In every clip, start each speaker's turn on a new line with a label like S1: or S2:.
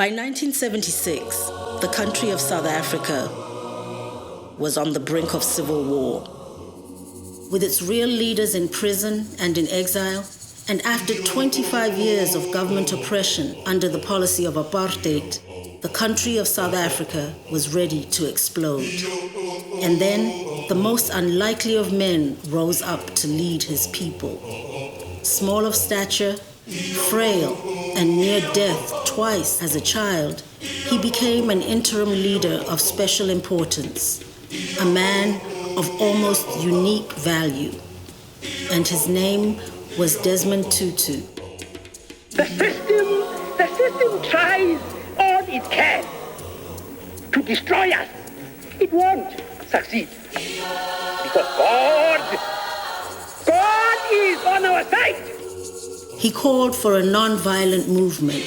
S1: By 1976, the country of South Africa was on the brink of civil war. With its real leaders in prison and in exile, and after 25 years of government oppression under the policy of apartheid, the country of South Africa was ready to explode. And then, the most unlikely of men rose up to lead his people. Small of stature, frail, and near death twice as a child, he became an interim leader of special importance, a man of almost unique value. And his name was Desmond Tutu.
S2: The system tries all it can to destroy us. It won't succeed. Because God is on our side.
S1: He called for a non-violent movement.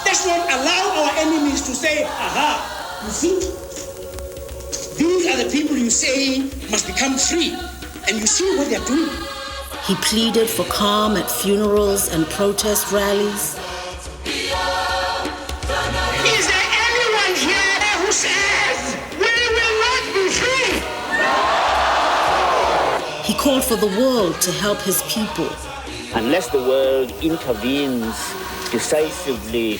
S3: Let's not allow our enemies to say, aha, you see, these are the people you say must become free. And you see what they're doing.
S1: He pleaded for calm at funerals and protest rallies.
S3: Is there anyone here who says we will not be free?
S1: He called for the world to help his people.
S4: Unless the world intervenes decisively,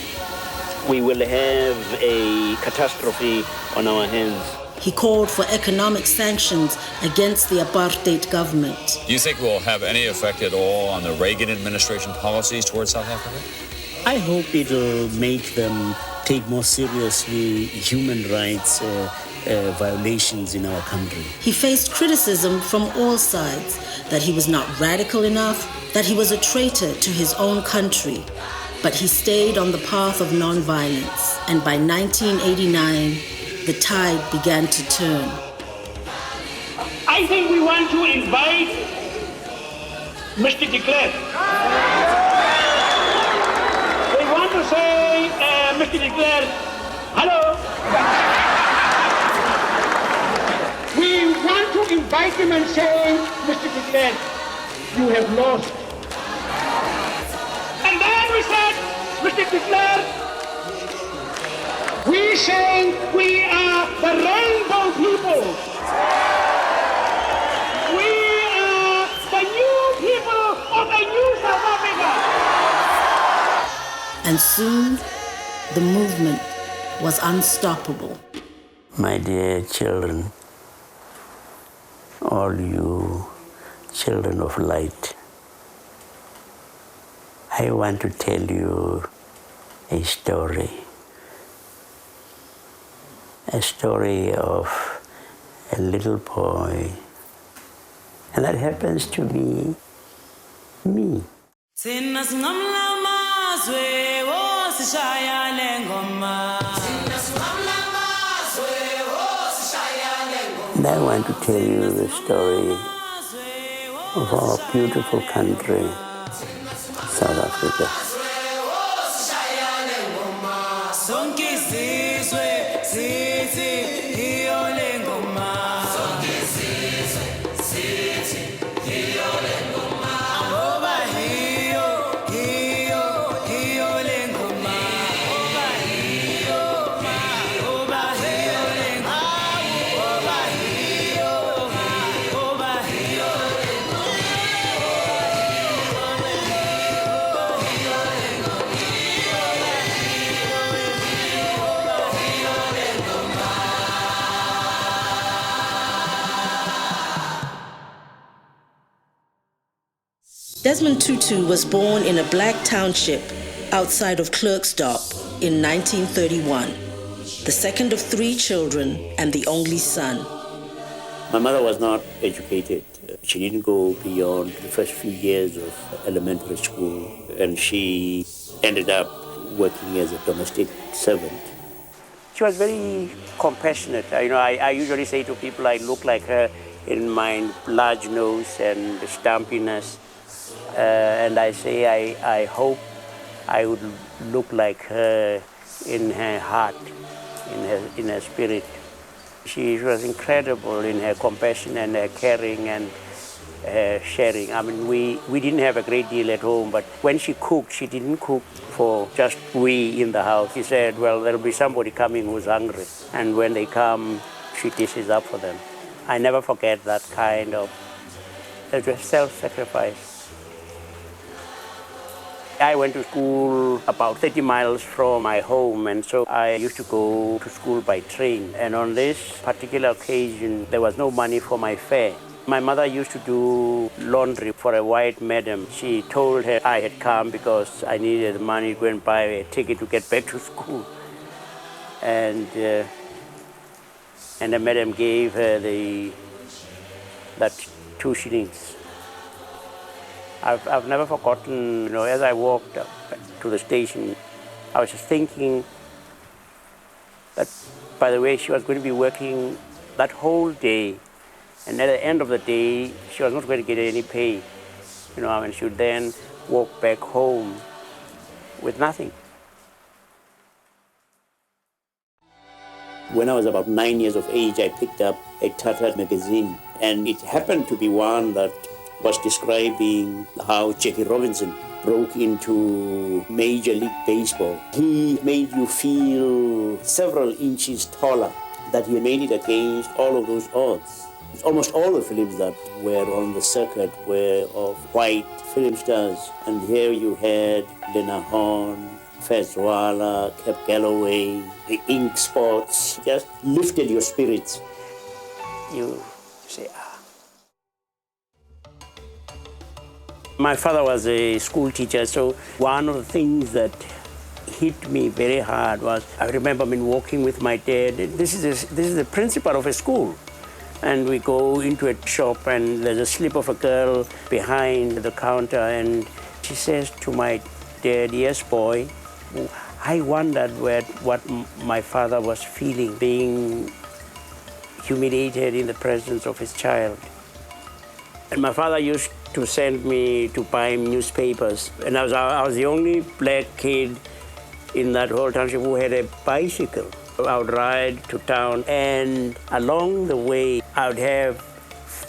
S4: we will have a catastrophe on our hands.
S1: He called for economic sanctions against the apartheid government.
S5: Do you think we'll have any effect at all on the Reagan administration policies towards South Africa?
S6: I hope it'll make them take more seriously human rights violations in our country.
S1: He faced criticism from all sides, that he was not radical enough, that he was a traitor to his own country. But he stayed on the path of nonviolence, and by 1989, the tide began to turn.
S2: I think we want to invite Mr. de Klerk. We want to say, Mr. de Klerk, hello. We want to invite him and say, Mr. de Klerk, you have lost. And then we said, Mr. de Klerk, we say we are the rainbow people. We are the new people of a new South Africa.
S1: And soon, the movement was unstoppable.
S6: My dear children, all you children of light, I want to tell you a story. A story of a little boy. And that happens to be me. And I want to tell you the story of our beautiful country, South Africa.
S1: Desmond Tutu was born in a black township outside of Klerksdorp in 1931, the second of 3 children and the only son.
S6: My mother was not educated. She didn't go beyond the first few years of elementary school, and she ended up working as a domestic servant. She was very compassionate. I usually say to people I look like her in my large nose and stumpiness. And I say I hope I would look like her in her heart, in her spirit. She was incredible in her compassion and her caring, and sharing. I mean, we didn't have a great deal at home, but when she cooked, she didn't cook for just we in the house. She said, well, there'll be somebody coming who's hungry. And when they come, she dishes up for them. I never forget that kind of self-sacrifice. I went to school about 30 miles from my home, and so I used to go to school by train. And on this particular occasion, there was no money for my fare. My mother used to do laundry for a white madam. She told her I had come because I needed the money to go and buy a ticket to get back to school. And the madam gave her that 2 shillings. I've never forgotten, as I walked up to the station, I was just thinking that, by the way, she was going to be working that whole day, and at the end of the day, she was not going to get any pay, and she would then walk back home with nothing. When I was about 9 years of age, I picked up a tattered magazine, and it happened to be one that was describing how Jackie Robinson broke into Major League Baseball. He made you feel several inches taller, that he made it against all of those odds. Almost all the films that were on the circuit were of white film stars, and here you had Lena Horne, Fezwala, Cap Galloway, the ink spots, just lifted your spirits. You say, My father was a school teacher, so one of the things that hit me very hard was, I remember walking with my dad. This is the principal of a school. And we go into a shop, and there's a slip of a girl behind the counter, and she says to my dad, yes, boy. I wondered what my father was feeling, being humiliated in the presence of his child. And my father used to send me to buy newspapers. And I was the only black kid in that whole township who had a bicycle. I would ride to town, and along the way, I would have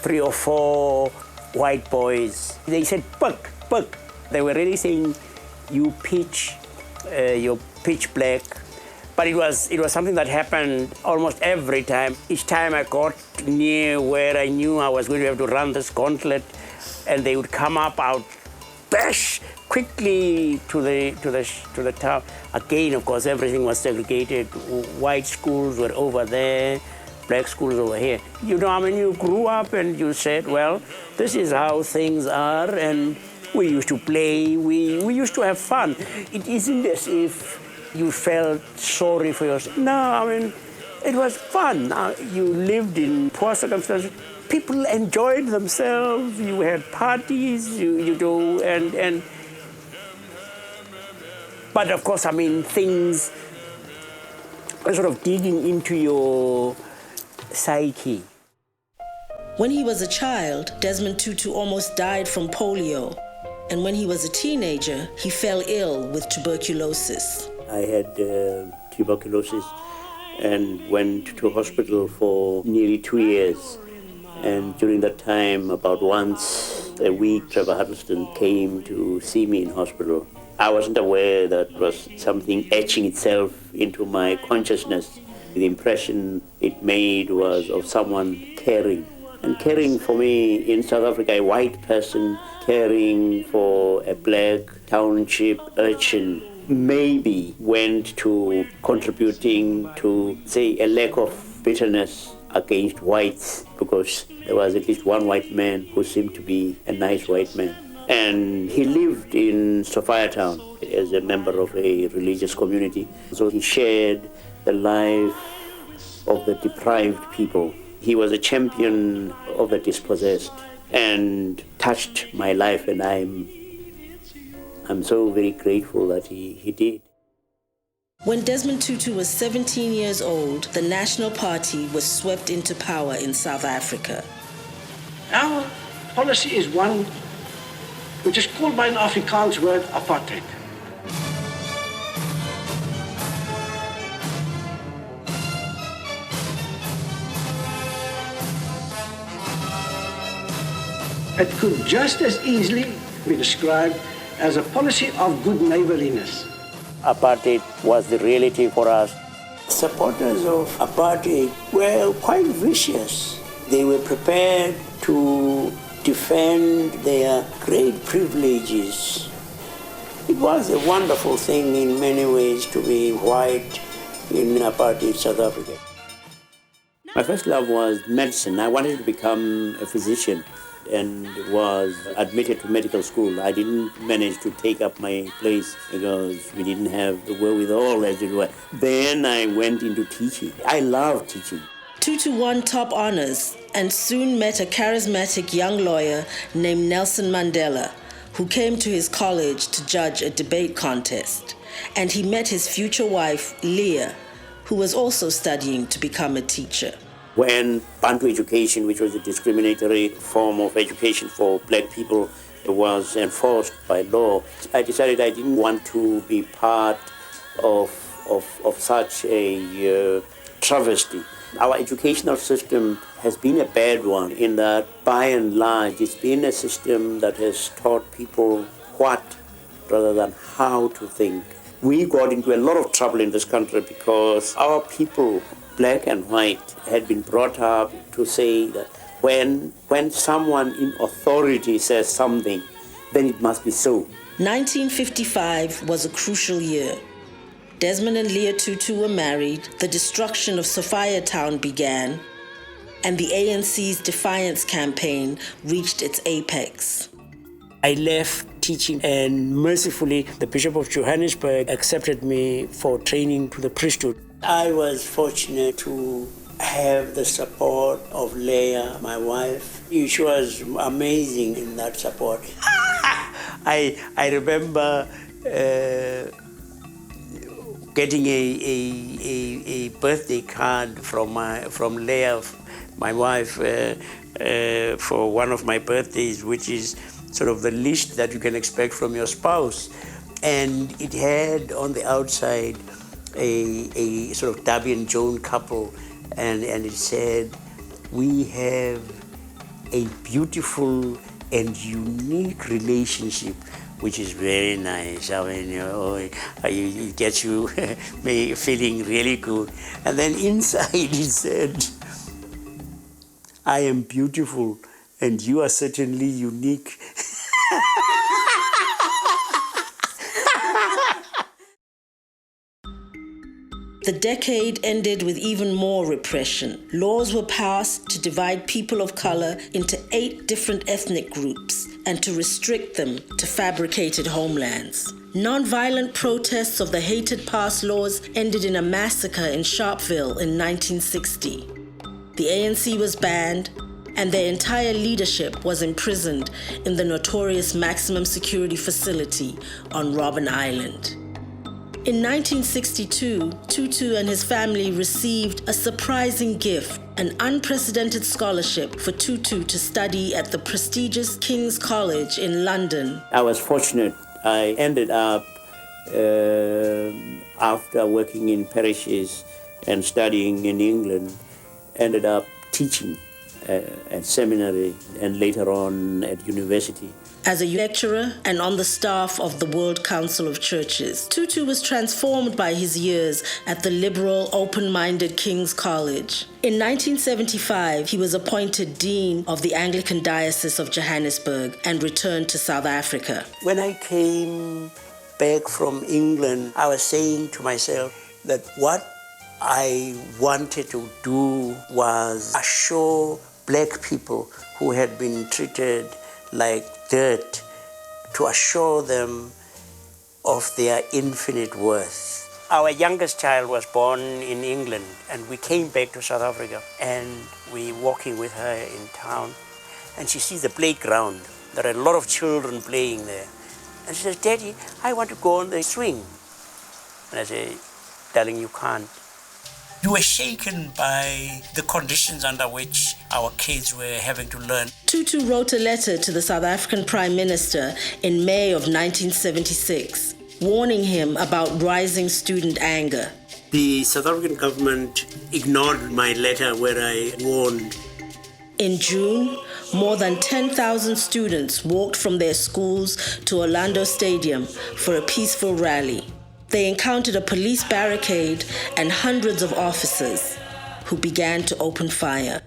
S6: 3 or 4 white boys. They said, "Puck, puck." They were really saying, "You pitch, you're pitch black." But it was something that happened almost every time. Each time I got near where I knew I was going to have to run this gauntlet, and they would come up, I would bash quickly to the town. Again, of course, everything was segregated. White schools were over there, black schools over here. You grew up and you said, well, this is how things are, and we used to play, we used to have fun. It isn't as if you felt sorry for yourself. No, it was fun. You lived in poor circumstances. People enjoyed themselves. You had parties, and but of course, things are sort of digging into your psyche.
S1: When he was a child, Desmond Tutu almost died from polio. And when he was a teenager, he fell ill with tuberculosis.
S6: I had tuberculosis and went to hospital for nearly 2 years. And during that time, about once a week, Trevor Huddleston came to see me in hospital. I wasn't aware that was something etching itself into my consciousness. The impression it made was of someone caring. And caring for me in South Africa, a white person caring for a black township urchin, maybe went to contributing to, say, a lack of bitterness against whites, because there was at least one white man who seemed to be a nice white man. And he lived in Soweto as a member of a religious community. So he shared the life of the deprived people. He was a champion of the dispossessed and touched my life, and I'm so very grateful that he did.
S1: When Desmond Tutu was 17 years old, the National Party was swept into power in South Africa.
S3: Our policy is one which is called by an Afrikaans word, apartheid.
S7: It could just as easily be described as a policy of good neighborliness.
S6: Apartheid was the reality for us. Supporters of apartheid were quite vicious. They were prepared to defend their great privileges. It was a wonderful thing in many ways to be white in apartheid South Africa. My first love was medicine. I wanted to become a physician and was admitted to medical school. I didn't manage to take up my place because we didn't have the wherewithal, as it were. Then I went into teaching. I love teaching.
S1: Tutu won top honors and soon met a charismatic young lawyer named Nelson Mandela, who came to his college to judge a debate contest. And he met his future wife, Leah, who was also studying to become a teacher.
S6: When Bantu education, which was a discriminatory form of education for black people, was enforced by law, I decided I didn't want to be part of such a travesty. Our educational system has been a bad one in that, by and large, it's been a system that has taught people what rather than how to think. We got into a lot of trouble in this country because our people, black and white, had been brought up to say that when someone in authority says something, then it must be so.
S1: 1955 was a crucial year. Desmond and Leah Tutu were married, the destruction of Soweto town began, and the ANC's defiance campaign reached its apex.
S6: I left teaching, and mercifully the Bishop of Johannesburg accepted me for training to the priesthood. I was fortunate to have the support of Leah, my wife. She was amazing in that support. I remember getting a birthday card from Leah, my wife, for one of my birthdays, which is sort of the least that you can expect from your spouse. And it had on the outside a sort of Darby and Joan couple, and it said, "We have a beautiful and unique relationship," which is very nice. I mean, it gets you feeling really good. And then inside it said, "I am beautiful and you are certainly unique."
S1: The decade ended with even more repression. Laws were passed to divide people of color into 8 different ethnic groups and to restrict them to fabricated homelands. Non-violent protests of the hated past laws ended in a massacre in Sharpeville in 1960. The ANC was banned, and their entire leadership was imprisoned in the notorious maximum security facility on Robben Island. In 1962, Tutu and his family received a surprising gift, an unprecedented scholarship for Tutu to study at the prestigious King's College in London.
S6: I was fortunate. I ended up, after working in parishes and studying in England, ended up teaching at seminary and later on at university.
S1: As a lecturer and on the staff of the World Council of Churches, Tutu was transformed by his years at the liberal, open-minded King's College. In 1975, he was appointed Dean of the Anglican Diocese of Johannesburg and returned to South Africa.
S6: When I came back from England, I was saying to myself that what I wanted to do was assure black people who had been treated like dirt, to assure them of their infinite worth. Our youngest child was born in England, and we came back to South Africa, and we were walking with her in town, and she sees the playground. There are a lot of children playing there. And she says, "Daddy, I want to go on the swing." And I say, "Darling, you can't." You were shaken by the conditions under which our kids were having to learn.
S1: Tutu wrote a letter to the South African Prime Minister in May of 1976, warning him about rising student anger.
S6: The South African government ignored my letter where I warned.
S1: In June, more than 10,000 students walked from their schools to Orlando Stadium for a peaceful rally. They encountered a police barricade and hundreds of officers who began to open fire.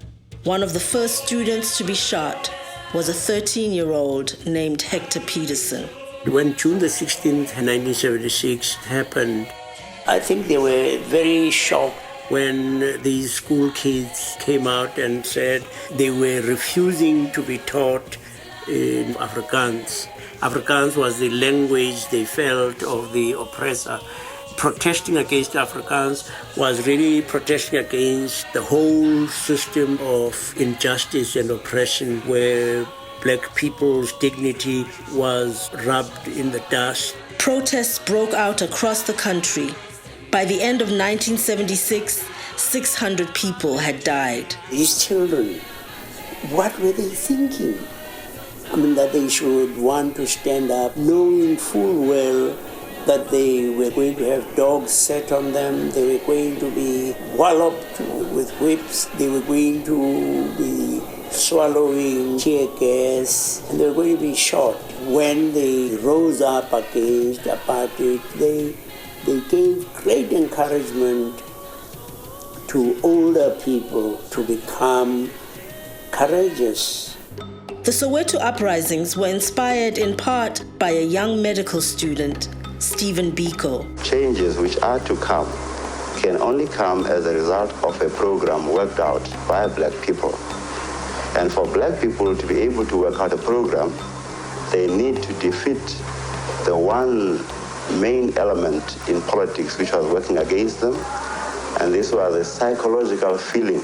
S1: One of the first students to be shot was a 13-year-old named Hector Peterson.
S6: When June the 16th, 1976 happened, I think they were very shocked when these school kids came out and said they were refusing to be taught in Afrikaans. Afrikaans was the language they felt of the oppressor. Protesting against Afrikaans was really protesting against the whole system of injustice and oppression where black people's dignity was rubbed in the dust.
S1: Protests broke out across the country. By the end of 1976, 600 people had died.
S6: These children, what were they thinking? I mean, that they should want to stand up knowing full well that they were going to have dogs set on them, they were going to be walloped with whips, they were going to be swallowing tear gas, and they were going to be shot. When they rose up against apartheid, they gave great encouragement to older people to become courageous.
S1: The Soweto Uprisings were inspired in part by a young medical student, Stephen Biko.
S8: Changes which are to come can only come as a result of a program worked out by black people. And for black people to be able to work out a program, they need to defeat the one main element in politics which was working against them, and this was a psychological feeling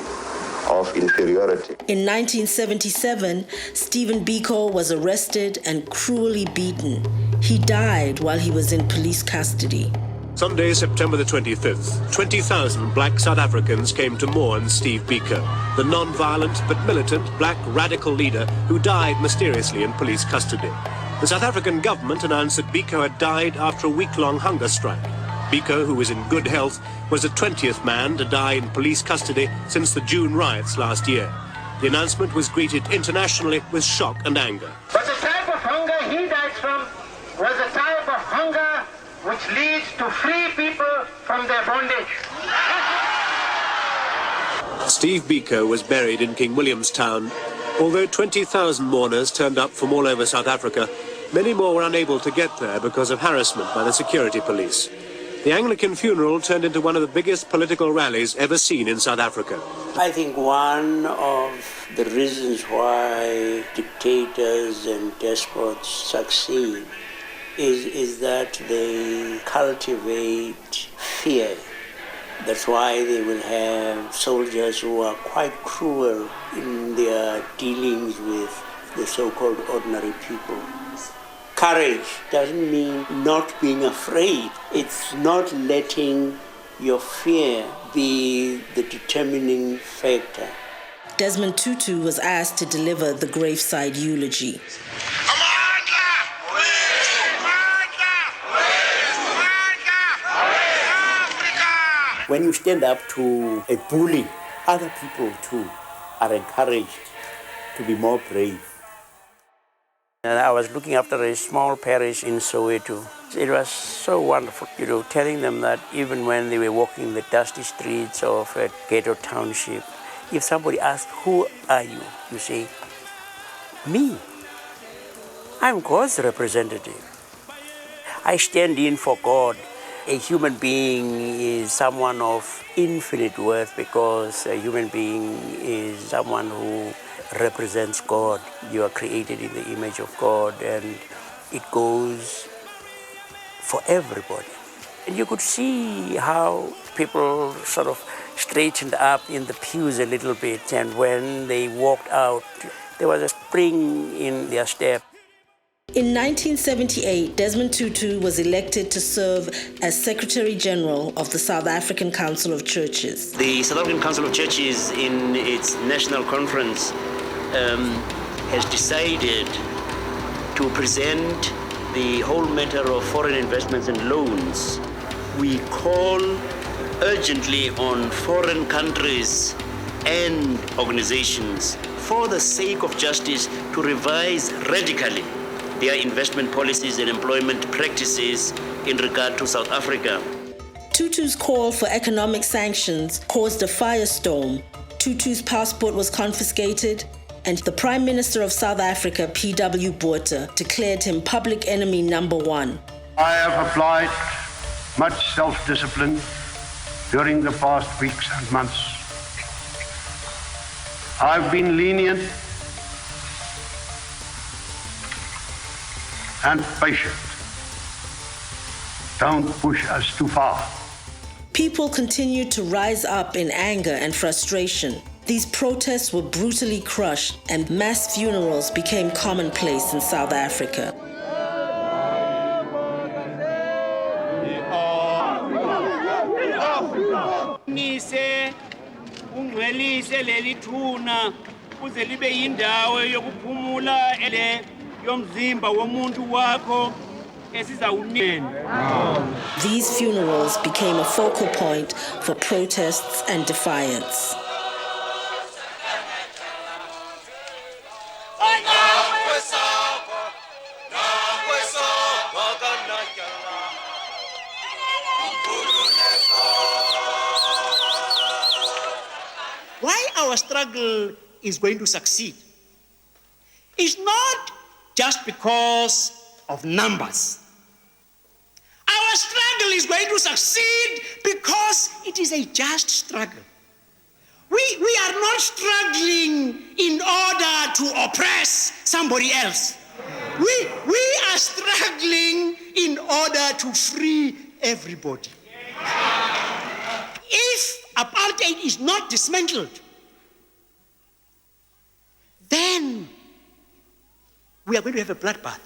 S8: of inferiority.
S1: In 1977, Stephen Biko was arrested and cruelly beaten. He died while he was in police custody.
S9: Sunday, September the 25th, 20,000 black South Africans came to mourn Steve Biko, the non-violent but militant black radical leader who died mysteriously in police custody. The South African government announced that Biko had died after a week-long hunger strike. Biko, who was in good health, was the 20th man to die in police custody since the June riots last year. The announcement was greeted internationally with shock and anger.
S2: But the type of hunger he died from was a type of hunger which leads to free people from their bondage.
S9: Steve Biko was buried in King Williamstown. Although 20,000 mourners turned up from all over South Africa, many more were unable to get there because of harassment by the security police. The Anglican funeral turned into one of the biggest political rallies ever seen in South Africa.
S6: I think one of the reasons why dictators and despots succeed is that they cultivate fear. That's why they will have soldiers who are quite cruel in their dealings with the so-called ordinary people. Courage doesn't mean not being afraid. It's not letting your fear be the determining factor.
S1: Desmond Tutu was asked to deliver the graveside eulogy.
S6: When you stand up to a bully, other people too are encouraged to be more brave. And I was looking after a small parish in Soweto. It was so wonderful, telling them that even when they were walking the dusty streets of a ghetto township, if somebody asked, "Who are you?" you say, "Me. I'm God's representative. I stand in for God." A human being is someone of infinite worth because a human being is someone who represents God. You are created in the image of God, and it goes for everybody. And you could see how people sort of straightened up in the pews a little bit, and when they walked out, there was a spring in their step.
S1: In 1978, Desmond Tutu was elected to serve as Secretary General of the South African Council of Churches.
S4: The South African Council of Churches, in its national conference, has decided to present the whole matter of foreign investments and loans. We call urgently on foreign countries and organizations for the sake of justice to revise radically their investment policies and employment practices in regard to South Africa.
S1: Tutu's call for economic sanctions caused a firestorm. Tutu's passport was confiscated, and the Prime Minister of South Africa, P.W. Botha, declared him public enemy number one.
S10: I have applied much self-discipline during the past weeks and months. I've been lenient and patient. Don't push us too far.
S1: People continued to rise up in anger and frustration. These protests were brutally crushed, and mass funerals became commonplace in South Africa. These funerals became a focal point for protests and defiance.
S3: Why our struggle is going to succeed is not just because of numbers. Our struggle is going to succeed because it is a just struggle. We are not struggling in order to oppress somebody else. We are struggling in order to free everybody. If apartheid is not dismantled, then we are going to have a bloodbath.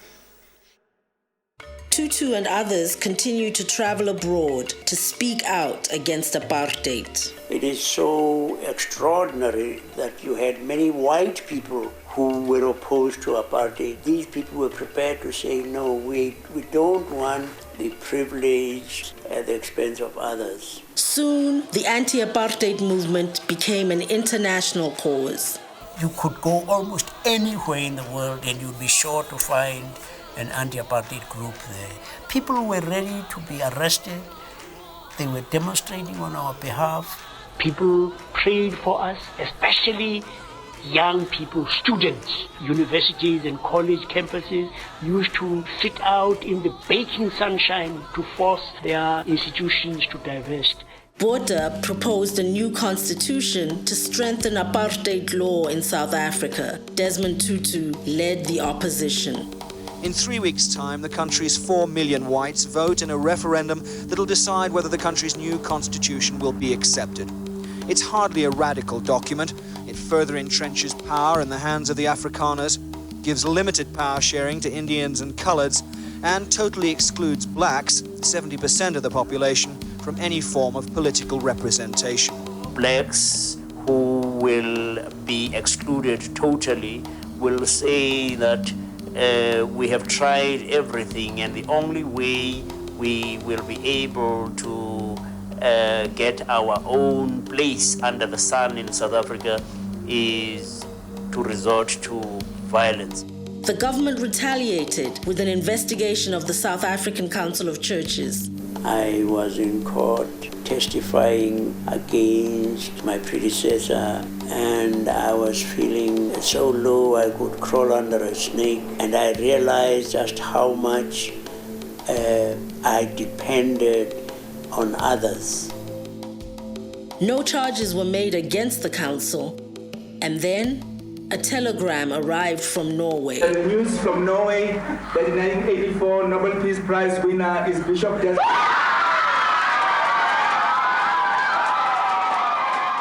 S1: Tutu and others continue to travel abroad to speak out against apartheid.
S6: It is so extraordinary that you had many white people who were opposed to apartheid. These people were prepared to say, no, we don't want the privilege at the expense of others.
S1: Soon, the anti-apartheid movement became an international cause.
S6: You could go almost anywhere in the world and you'd be sure to find an anti-apartheid group there. People were ready to be arrested. They were demonstrating on our behalf.
S3: People prayed for us, especially young people, students. Universities and college campuses used to sit out in the baking sunshine to force their institutions to divest.
S1: Botha proposed a new constitution to strengthen apartheid law in South Africa. Desmond Tutu led the opposition.
S11: In 3 weeks' time, the country's 4 million whites vote in a referendum that'll decide whether the country's new constitution will be accepted. It's hardly a radical document. It further entrenches power in the hands of the Afrikaners, gives limited power sharing to Indians and coloureds, and totally excludes blacks, 70% of the population, from any form of political representation.
S6: Blacks who will be excluded totally will say that we have tried everything, and the only way we will be able to get our own place under the sun in South Africa is to resort to violence.
S1: The government retaliated with an investigation of the South African Council of Churches.
S6: I was in court testifying against my predecessor, and I was feeling so low I could crawl under a snake, and I realized just how much I depended on others.
S1: No charges were made against the council, and then a telegram arrived from Norway.
S12: The news from Norway that the 1984 Nobel Peace Prize winner is Bishop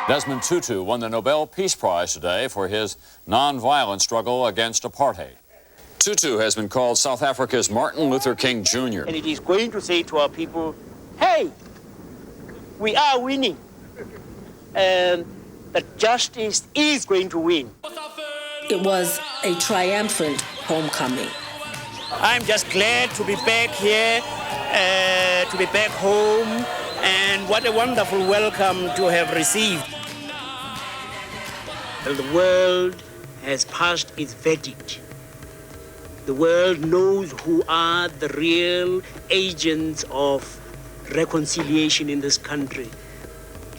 S5: Desmond Tutu won the Nobel Peace Prize today for his nonviolent struggle against apartheid. Tutu has been called South Africa's Martin Luther King Jr.
S4: And it is going to say to our people, hey, we are winning. That justice is going to win.
S1: It was a triumphant homecoming.
S4: I'm just glad to be back here, to be back home, and what a wonderful welcome to have received. The world has passed its verdict. The world knows who are the real agents of reconciliation in this country.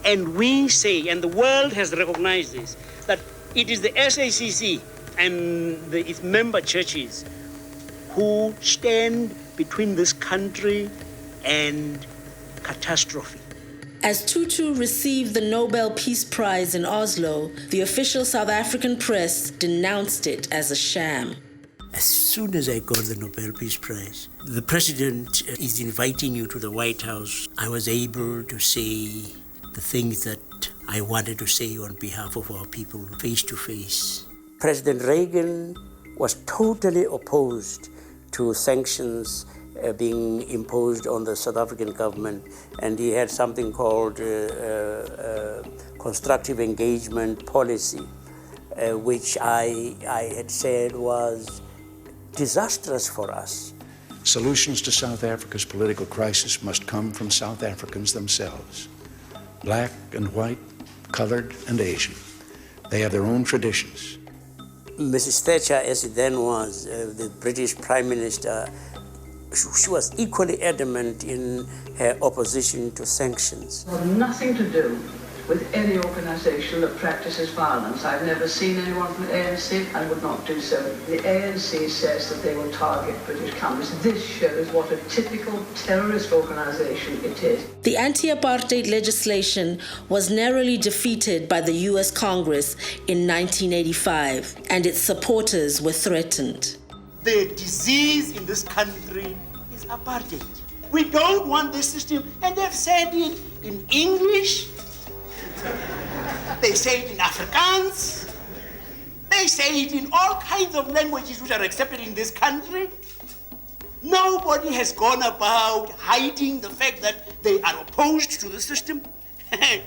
S4: And we say, and the world has recognized this, that it is the SACC and its member churches who stand between this country and catastrophe.
S1: As Tutu received the Nobel Peace Prize in Oslo, the official South African press denounced it as a sham.
S6: As soon as I got the Nobel Peace Prize, the president is inviting you to the White House. I was able to say the things that I wanted to say on behalf of our people, face to face. President Reagan was totally opposed to sanctions being imposed on the South African government, and he had something called constructive engagement policy, which I had said was disastrous for us.
S10: Solutions to South Africa's political crisis must come from South Africans themselves. Black and white, colored and Asian. They have their own traditions.
S6: Mrs. Thatcher, as it then was, the British Prime Minister, she was equally adamant in her opposition to sanctions.
S13: It has nothing to do with any organisation that practices violence. I've never seen anyone from the ANC and would not do so. The ANC says that they will target British companies. This shows what a typical terrorist organisation it is.
S1: The anti-apartheid legislation was narrowly defeated by the US Congress in 1985, and its supporters were threatened.
S3: The disease in this country is apartheid. We don't want this system, and they've said it in English. They say it in Afrikaans. They say it in all kinds of languages which are accepted in this country. Nobody has gone about hiding the fact that they are opposed to the system. and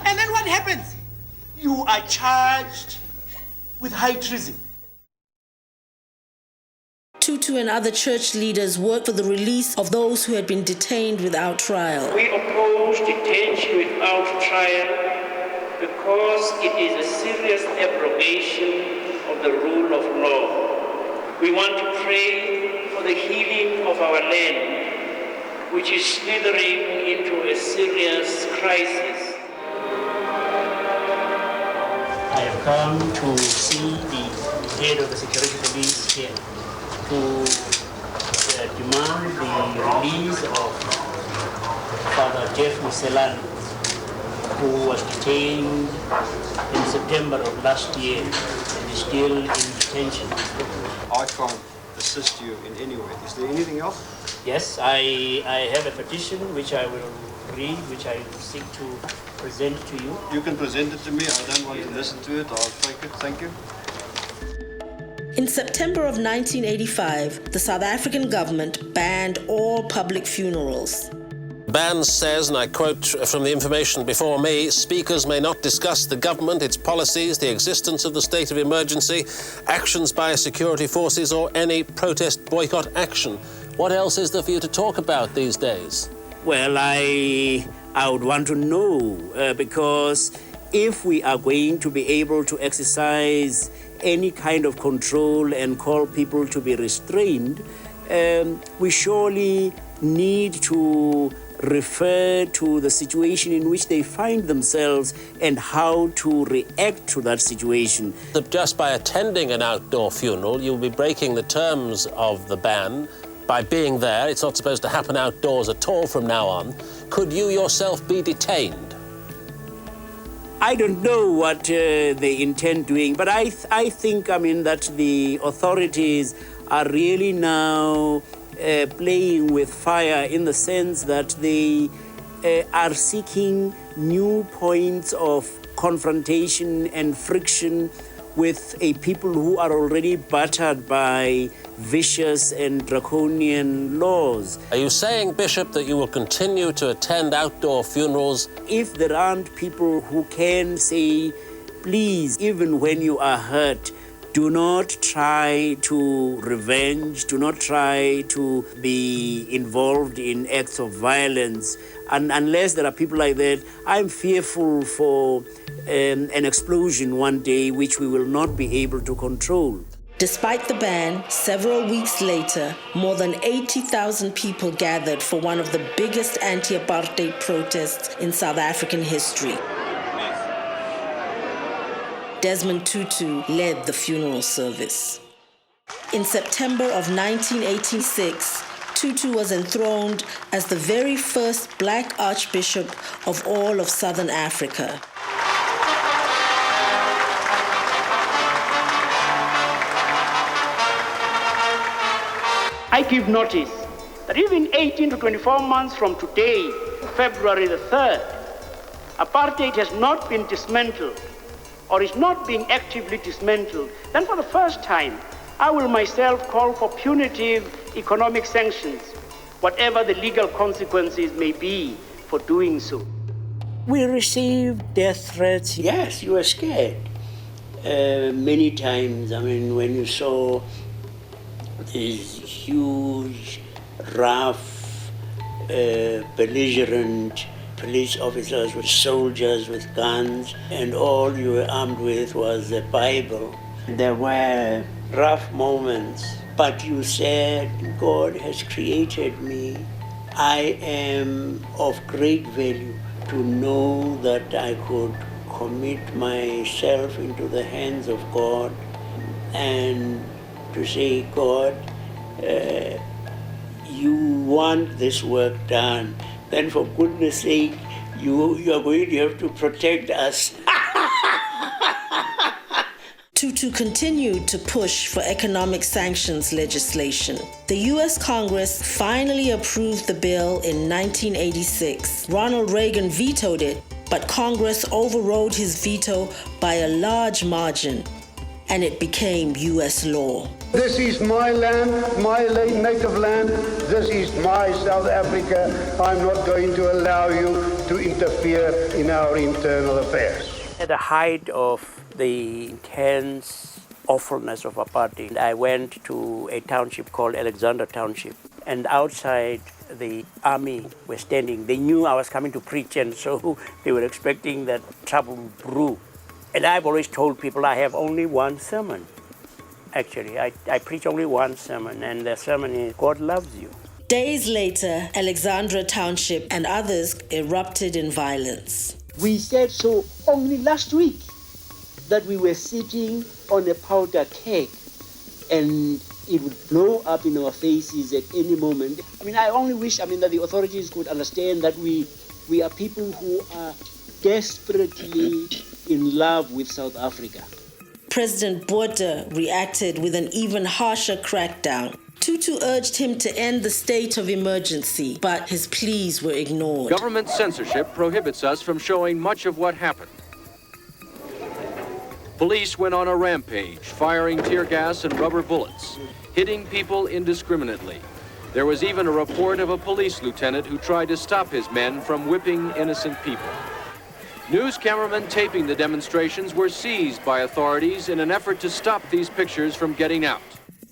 S3: then what happens? You are charged with high treason.
S1: Tutu and other church leaders worked for the release of those who had been detained without trial.
S4: We oppose detention without trial because it is a serious abrogation of the rule of law. We want to pray for the healing of our land, which is slithering into a serious crisis. I have come to see the head of the security police here to demand the release of Father Jeff Muselani, who was detained in September of last year and is still in detention.
S14: I can't assist you in any way. Is there anything else?
S4: Yes, I have a petition which I will read, which I seek to present to you.
S14: You can present it to me. I don't want to listen to it. I'll take it. Thank you.
S1: In September of 1985, the South African government banned all public funerals.
S15: The ban says, and I quote from the information before me, speakers may not discuss the government, its policies, the existence of the state of emergency, actions by security forces, or any protest boycott action. What else is there for you to talk about these days?
S4: Well, I would want to know, because if we are going to be able to exercise any kind of control and call people to be restrained, we surely need to refer to the situation in which they find themselves and how to react to that situation.
S15: Just by attending an outdoor funeral, you'll be breaking the terms of the ban. By being there, it's not supposed to happen outdoors at all from now on. Could you yourself be detained?
S4: I don't know what they intend doing, but I think, that the authorities are really now playing with fire in the sense that they are seeking new points of confrontation and friction with a people who are already battered by vicious and draconian laws.
S15: Are you saying, Bishop, that you will continue to attend outdoor funerals?
S4: If there aren't people who can say, please, even when you are hurt,
S6: Do not try to revenge, do not try to be involved in acts of violence. And unless there are people like that, I'm fearful for an explosion one day which we will not be able to control.
S1: Despite the ban, several weeks later, more than 80,000 people gathered for one of the biggest anti-apartheid protests in South African history. Desmond Tutu led the funeral service. In September of 1986, Tutu was enthroned as the very first black archbishop of all of Southern Africa.
S2: I give notice that even 18 to 24 months from today, February the 3rd, apartheid has not been dismantled or is not being actively dismantled, then for the first time, I will myself call for punitive economic sanctions, whatever the legal consequences may be for doing so.
S6: We received death threats. Yes, you were scared. Many times, I mean, when you saw these huge, rough, belligerent police officers with soldiers with guns, and all you were armed with was a Bible. There were rough moments, but you said, God has created me. I am of great value to know that I could commit myself into the hands of God and to say, God, you want this work done, then for goodness sake, you are going to have to protect us.
S1: Tutu continued to push for economic sanctions legislation. The U.S. Congress finally approved the bill in 1986. Ronald Reagan vetoed it, but Congress overrode his veto by a large margin, and it became U.S. law.
S7: This is my land, my native land. This is my South Africa. I'm not going to allow you to interfere in our internal affairs.
S6: At the height of the intense awfulness of apartheid, I went to a township called Alexander Township, and outside the army were standing. They knew I was coming to preach, and so they were expecting that trouble would brew. And I've always told people I have only one sermon. Actually, I preach only one sermon, and the sermon is, God loves you.
S1: Days later, Alexandra Township and others erupted in violence.
S16: We said so only last week, that we were sitting on a powder keg and it would blow up in our faces at any moment. I mean, I only wish, that the authorities could understand that we are people who are desperately in love with South Africa.
S1: President Botha reacted with an even harsher crackdown. Tutu urged him to end the state of emergency, but his pleas were ignored.
S17: Government censorship prohibits us from showing much of what happened. Police went on a rampage, firing tear gas and rubber bullets, hitting people indiscriminately. There was even a report of a police lieutenant who tried to stop his men from whipping innocent people. News cameramen taping the demonstrations were seized by authorities in an effort to stop these pictures from getting out.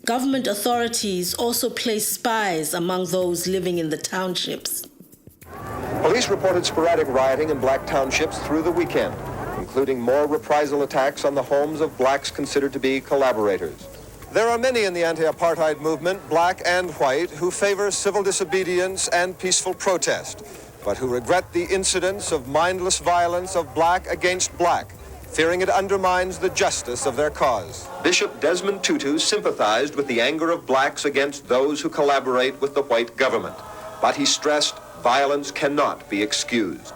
S1: Government authorities also placed spies among those living in the townships.
S18: Police reported sporadic rioting in black townships through the weekend, including more reprisal attacks on the homes of blacks considered to be collaborators. There are many in the anti-apartheid movement, black and white, who favor civil disobedience and peaceful protest, but who regret the incidents of mindless violence of black against black, fearing it undermines the justice of their cause. Bishop Desmond Tutu sympathized with the anger of blacks against those who collaborate with the white government, but he stressed violence cannot be excused.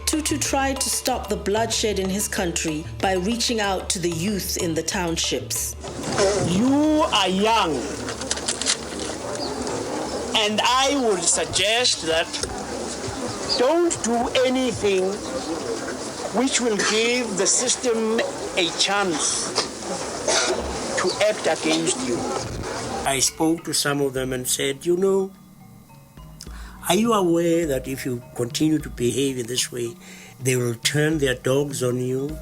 S1: Tutu tried to stop the bloodshed in his country by reaching out to the youth in the townships.
S3: You are young, and I would suggest that don't do anything which will give the system a chance to act against you.
S6: I spoke to some of them and said, are you aware that if you continue to behave in this way, they will turn their dogs on you,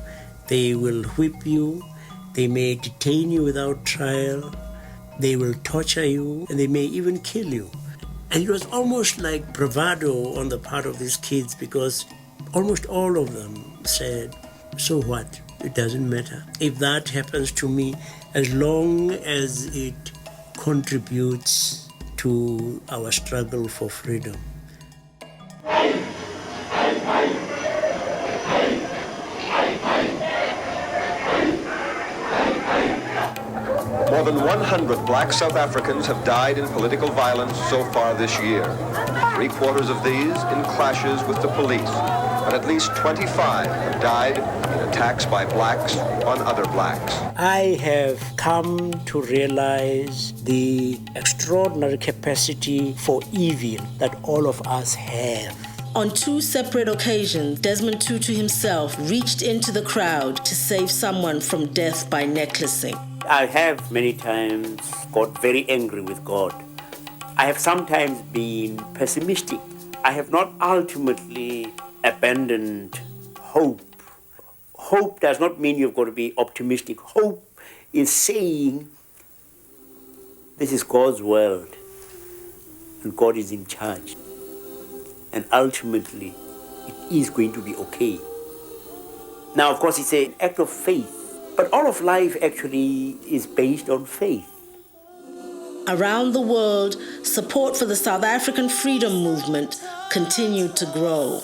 S6: they will whip you,
S19: They may detain you without trial, they will torture you, and they may even kill you. And it was almost like bravado on the part of these kids because almost all of them said, so what? It doesn't matter. If that happens to me, as long as it contributes to our struggle for freedom.
S18: More than 100 black South Africans have died in political violence so far this year. 3/4 of these in clashes with the police, and at least 25 have died in attacks by blacks on other blacks.
S19: I have come to realize the extraordinary capacity for evil that all of us have.
S1: On 2 separate occasions, Desmond Tutu himself reached into the crowd to save someone from death by necklacing.
S6: I have many times got very angry with God. I have sometimes been pessimistic. I have not ultimately abandoned hope. Hope does not mean you've got to be optimistic. Hope is saying this is God's world and God is in charge. And ultimately, it is going to be okay. Now, of course, it's an act of faith. But all of life actually is based on faith.
S1: Around the world, support for the South African freedom movement continued to grow.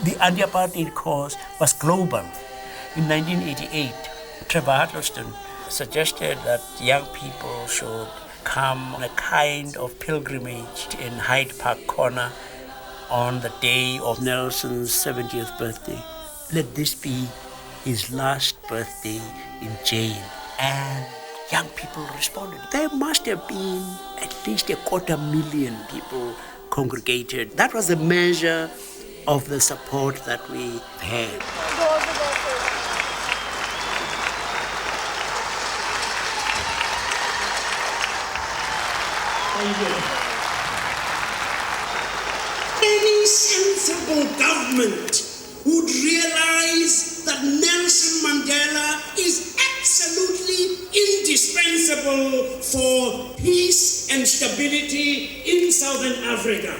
S19: The anti-apartheid cause was global. In 1988, Trevor Huddleston suggested that young people should come on a kind of pilgrimage in Hyde Park Corner on the day of Nelson's 70th birthday. Let this be his last birthday in jail. And young people responded. There must have been at least 250,000 people congregated. That was the measure of the support that we had.
S3: Any sensible government would realize that Nelson Mandela is absolutely indispensable for peace and stability in Southern Africa.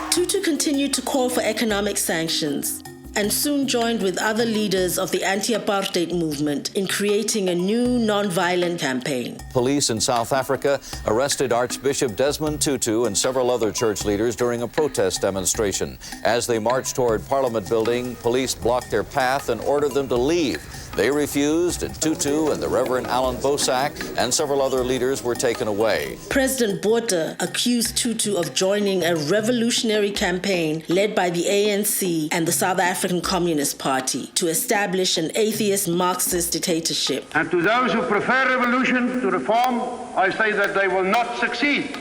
S1: Tutu continued to call for economic sanctions and soon joined with other leaders of the anti-apartheid movement in creating a new non-violent campaign.
S5: Police in South Africa arrested Archbishop Desmond Tutu and several other church leaders during a protest demonstration. As they marched toward Parliament building, police blocked their path and ordered them to leave. They refused, and Tutu and the Reverend Alan Bosak and several other leaders were taken away.
S1: President Botha accused Tutu of joining a revolutionary campaign led by the ANC and the South African Communist Party to establish an atheist Marxist dictatorship.
S7: And to those who prefer revolution to reform, I say that they will not succeed.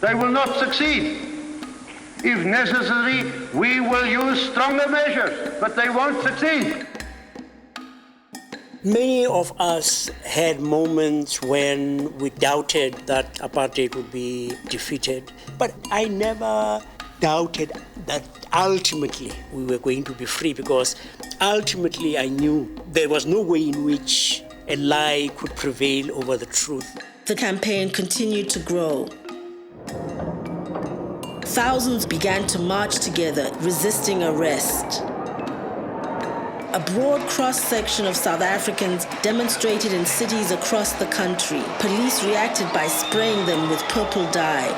S7: They will not succeed. If necessary, we will use stronger measures, but they won't succeed.
S19: Many of us had moments when we doubted that apartheid would be defeated, but I never doubted that ultimately we were going to be free, because ultimately I knew there was no way in which a lie could prevail over the truth.
S1: The campaign continued to grow. Thousands began to march together, resisting arrest. A broad cross-section of South Africans demonstrated in cities across the country. Police reacted by spraying them with purple dye.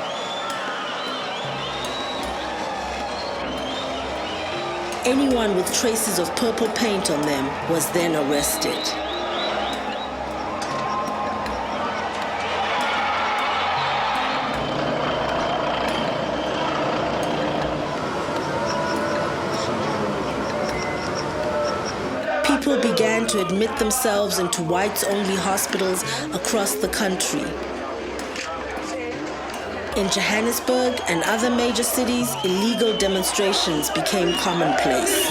S1: Anyone with traces of purple paint on them was then arrested. People began to admit themselves into whites-only hospitals across the country. In Johannesburg and other major cities, illegal demonstrations became commonplace.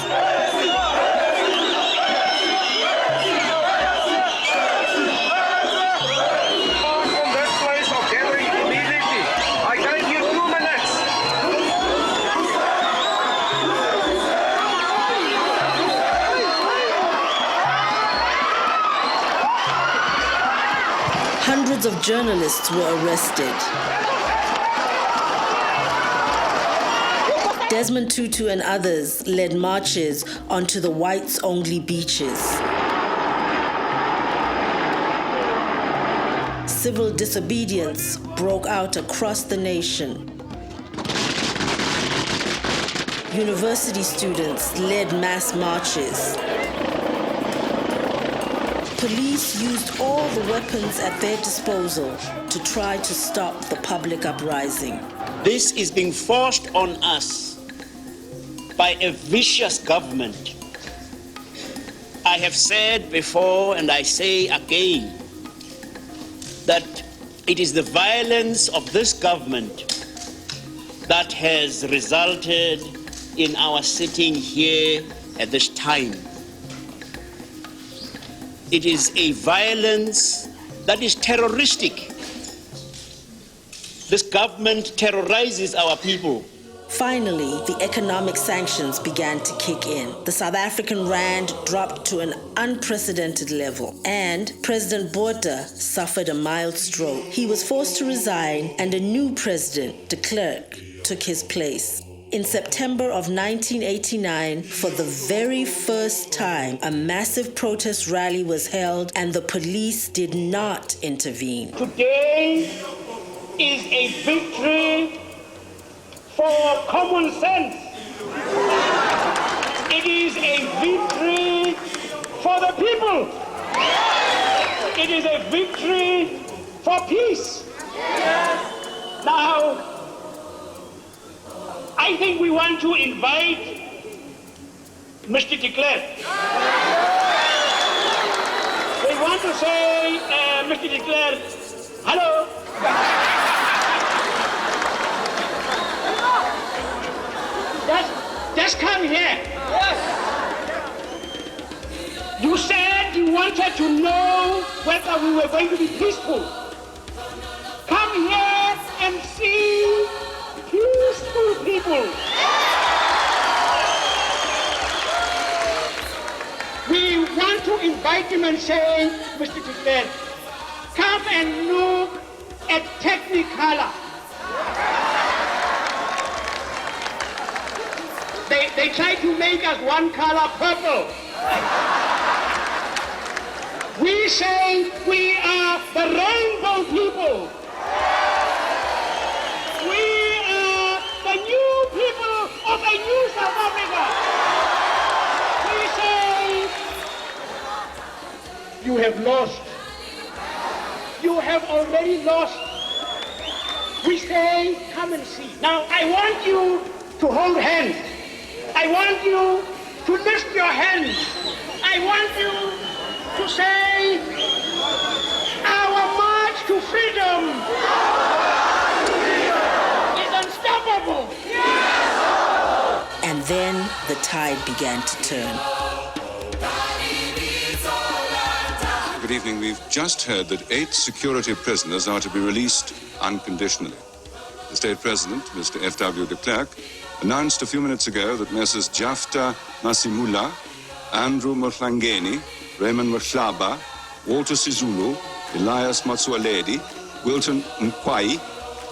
S1: Hundreds of journalists were arrested. Desmond Tutu and others led marches onto the whites-only beaches. Civil disobedience broke out across the nation. University students led mass marches. Police used all the weapons at their disposal to try to stop the public uprising.
S2: This is being forced on us by a vicious government. I have said before, and I say again, that it is the violence of this government that has resulted in our sitting here at this time. It is a violence that is terroristic. This government terrorizes our people.
S1: Finally, the economic sanctions began to kick in. The South African rand dropped to an unprecedented level, and President Botha suffered a mild stroke. He was forced to resign, and a new president, de Klerk, took his place. In September of 1989, for the very first time, a massive protest rally was held, and the police did not intervene.
S2: Today is a victory for common sense. It is a victory for the people. It is a victory for peace. Now, I think we want to invite Mr. de Klerk. We want to say, Mr. de Klerk, hello. Just come here. You said you wanted to know whether we were going to be peaceful. Come here and see peaceful people. We want to invite him and say, Mr. de Klerk, come and look at Technicolor. They try to make us one color purple. We say we are the rainbow people. We are the new people of a new South Africa. We say you have lost. You have already lost. We say come and see. Now I want you to hold hands. I want you to lift your hands. I want you to say, our march to freedom is unstoppable.
S1: And then the tide began to turn.
S20: Good evening. We've just heard that 8 security prisoners are to be released unconditionally. The state president, Mr. F.W. de Klerk, announced a few minutes ago that Messrs. Jafta Masimula, Andrew Mohlangeni, Raymond Mhlaba, Walter Sizulu, Elias Matsualedi, Wilton Mkwai,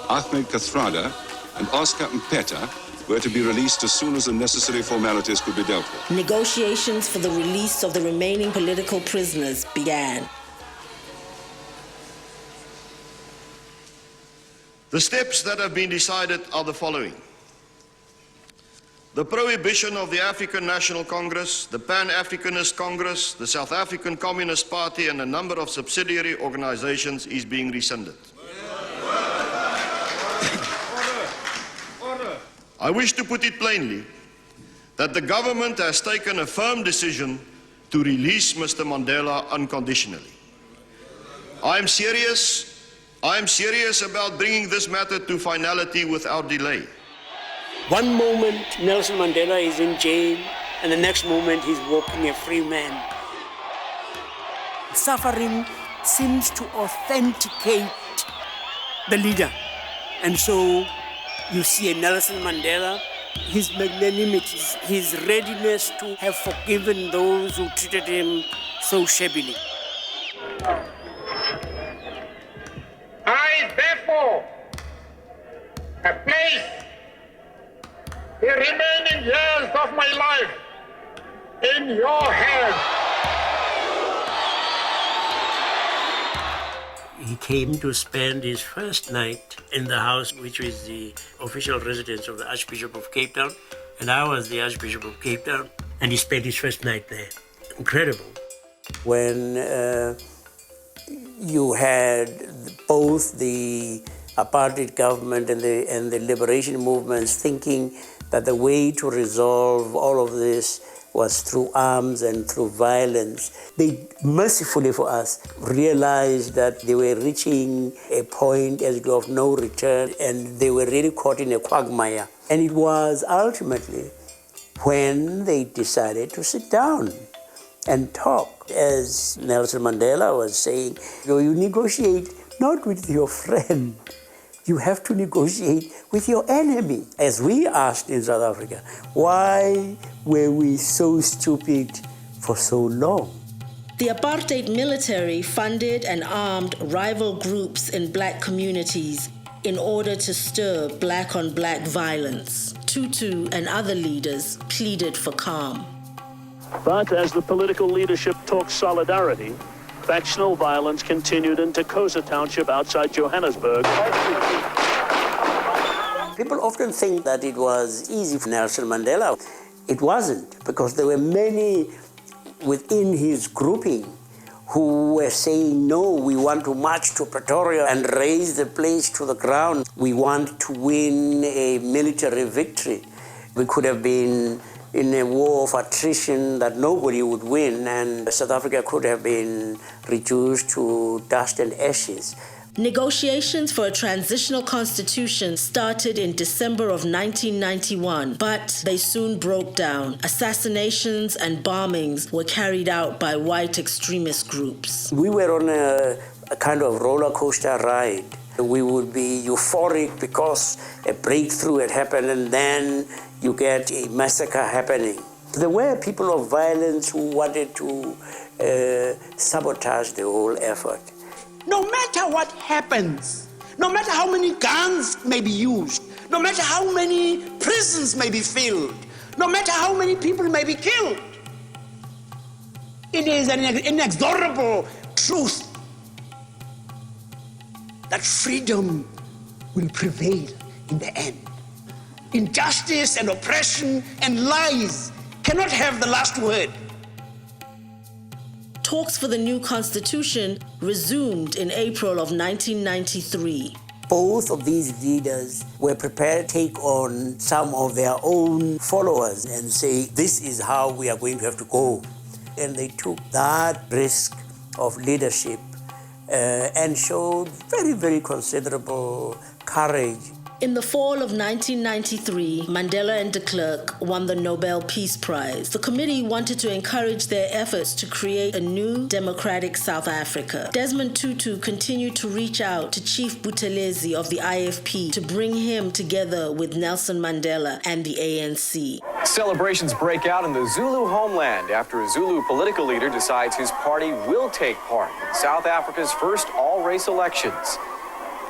S20: Ahmed Kathrada, and Oscar Mpeta were to be released as soon as the necessary formalities could be dealt with.
S1: Negotiations for the release of the remaining political prisoners began.
S21: The steps that have been decided are the following. The prohibition of the African National Congress, the Pan-Africanist Congress, the South African Communist Party, and a number of subsidiary organizations is being rescinded. I wish to put it plainly that the government has taken a firm decision to release Mr. Mandela unconditionally. I am serious about bringing this matter to finality without delay.
S2: One moment Nelson Mandela is in jail, and the next moment he's walking a free man.
S19: Suffering seems to authenticate the leader. And so you see a Nelson Mandela, his magnanimity, his readiness to have forgiven those who treated him so shabbily.
S8: a place the remaining years of my life in your hands.
S19: He came to spend his first night in the house, which is the official residence of the Archbishop of Cape Town, and I was the Archbishop of Cape Town, and he spent his first night there. Incredible.
S6: When you had both the apartheid government and the liberation movements thinking that the way to resolve all of this was through arms and through violence, they mercifully for us realized that they were reaching a point as of no return, and they were really caught in a quagmire. And it was ultimately when they decided to sit down and talk. As Nelson Mandela was saying, you negotiate not with your friend, you have to negotiate with your enemy. As we asked in South Africa, why were we so stupid for so long?
S1: The apartheid military funded and armed rival groups in black communities in order to stir black-on-black violence. Tutu and other leaders pleaded for calm.
S22: But as the political leadership talked solidarity, factional violence continued in Tekosa Township outside Johannesburg.
S6: People often think that it was easy for Nelson Mandela. It wasn't, because there were many within his grouping who were saying, no, we want to march to Pretoria and raise the place to the ground. We want to win a military victory. We could have been in a war of attrition that nobody would win, and South Africa could have been reduced to dust and ashes.
S1: Negotiations for a transitional constitution started in December of 1991, but they soon broke down. Assassinations and bombings were carried out by white extremist groups.
S6: We were on a kind of roller coaster ride. We would be euphoric because a breakthrough had happened, and then you get a massacre happening. There were people of violence who wanted to sabotage the whole effort.
S3: No matter what happens, no matter how many guns may be used, no matter how many prisons may be filled, no matter how many people may be killed, it is an inexorable truth that freedom will prevail in the end. Injustice and oppression and lies cannot have the last word.
S1: Talks for the new constitution resumed in April of 1993.
S6: Both of these leaders were prepared to take on some of their own followers and say, this is how we are going to have to go. And they took that risk of leadership and showed very, very considerable courage.
S1: In the fall of 1993, Mandela and de Klerk won the Nobel Peace Prize. The committee wanted to encourage their efforts to create a new democratic South Africa. Desmond Tutu continued to reach out to Chief Buthelezi of the IFP to bring him together with Nelson Mandela and the ANC.
S17: Celebrations break out in the Zulu homeland after a Zulu political leader decides his party will take part in South Africa's first all-race elections.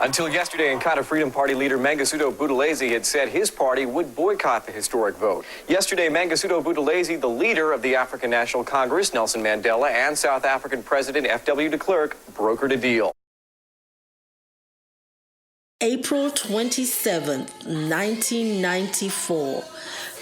S17: Until yesterday, Inkatha Freedom Party leader Mangosuthu Buthelezi had said his party would boycott the historic vote. Yesterday, Mangosuthu Buthelezi, the leader of the African National Congress, Nelson Mandela, and South African President F.W. de Klerk brokered a deal.
S1: April 27, 1994,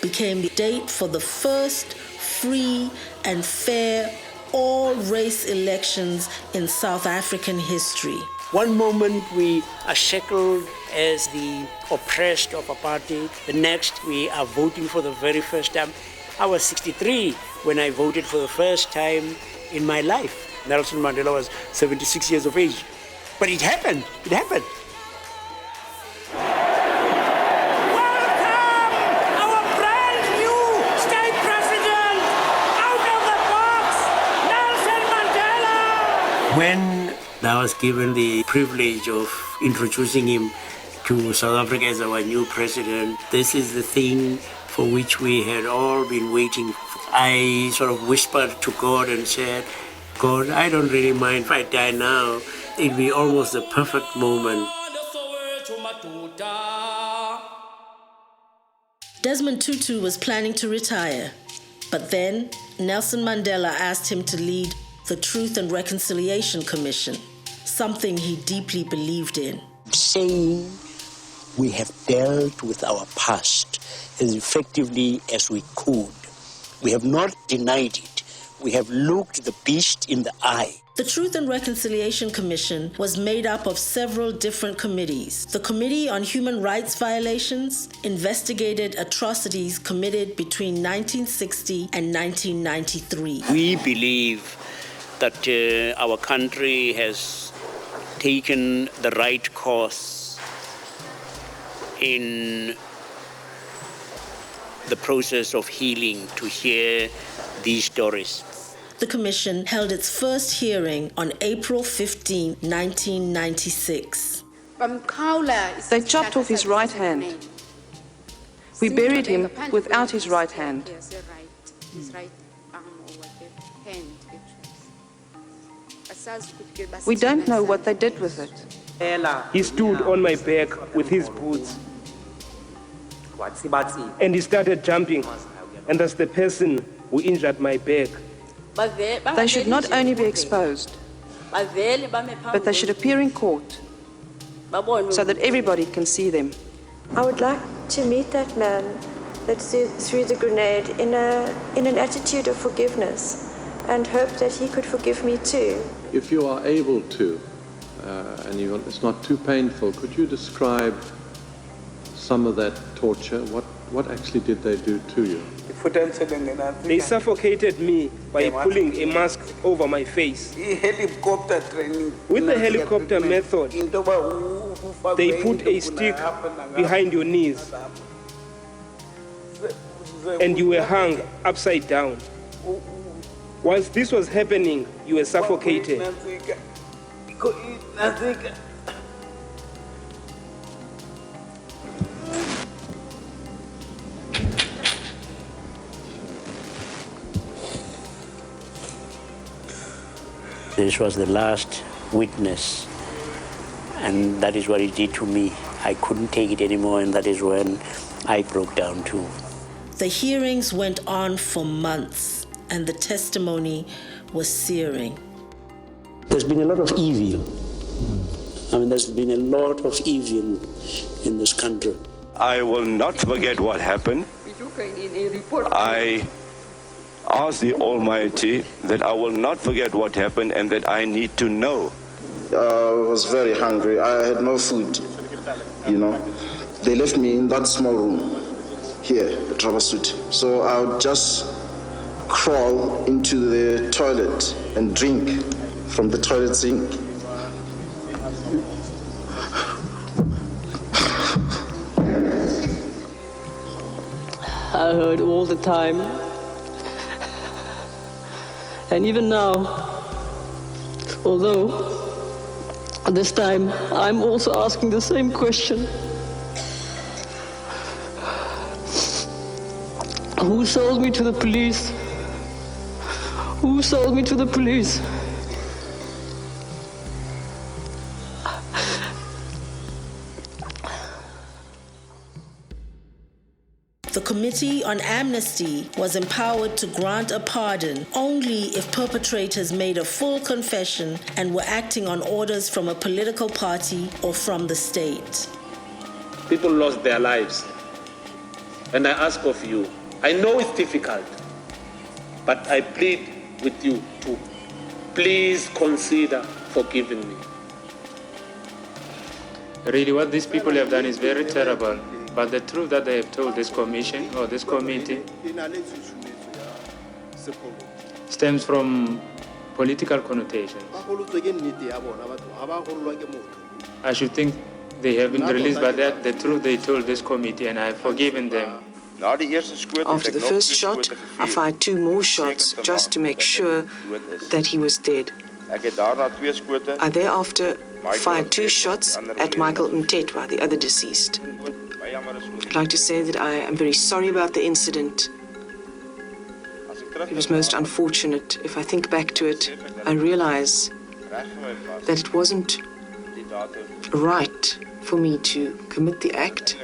S1: became the date for the first free and fair all-race elections in South African history.
S19: One moment we are shackled as the oppressed of apartheid. The next we are voting for the very first time. I was 63 when I voted for the first time in my life. Nelson Mandela was 76 years of age. But it happened. It happened. When I was given the privilege of introducing him to South Africa as our new president, this is the thing for which we had all been waiting. I sort of whispered to God and said, God, I don't really mind if I die now. It'll be almost the perfect moment.
S1: Desmond Tutu was planning to retire, but then Nelson Mandela asked him to lead the Truth and Reconciliation Commission, something he deeply believed in.
S6: Saying we have dealt with our past as effectively as we could. We have not denied it. We have looked the beast in the eye.
S1: The Truth and Reconciliation Commission was made up of several different committees. The Committee on Human Rights Violations investigated atrocities committed between 1960 and 1993.
S6: We believe that our country has taken the right course in the process of healing to hear these stories.
S1: The Commission held its first hearing on April 15, 1996.
S9: They chopped off his right hand. We buried him without his right hand. We don't know what they did with it.
S11: He stood on my back with his boots and he started jumping, and that's the person who injured my back.
S9: They should not only be exposed, but they should appear in court so that everybody can see them.
S23: I would like to meet that man that threw the grenade in an attitude of forgiveness and hope that he could forgive me too.
S24: If you are able to, and it's not too painful, could you describe some of that torture? What actually did they do to you?
S11: They suffocated me by pulling a mask over my face. With the helicopter method, they put a stick behind your knees and you were hung upside down. Whilst this was happening, you were suffocated.
S6: This was the last witness, and that is what it did to me. I couldn't take it anymore, and that is when I broke down too.
S1: The hearings went on for months, and the testimony was searing.
S6: There's been a lot of evil. There's been a lot of evil in this country.
S25: I will not forget what happened. I ask the Almighty that I will not forget what happened and that I need to know.
S26: I was very hungry. I had no food, They left me in that small room here at Travasut. So I would just crawl into the toilet and drink from the toilet sink.
S9: I heard all the time. And even now, although this time I'm also asking the same question. Who sold me to the police? Who sold me to the police?
S1: The Committee on Amnesty was empowered to grant a pardon only if perpetrators made a full confession and were acting on orders from a political party or from the state.
S27: People lost their lives. And I ask of you, I know it's difficult, but I plead with you to please consider forgiving me.
S28: Really, what these people have done is very terrible. But the truth that they have told this commission or this committee stems from political connotations. I should think they have been released by that, the truth they told this committee, and I have forgiven them.
S9: After the first shot, I fired 2 more shots just to make sure that he was dead. I thereafter fired 2 shots at Michael Mtetwa, the other deceased. I'd like to say that I am very sorry about the incident. It was most unfortunate. If I think back to it, I realize that it wasn't right for me to commit the act.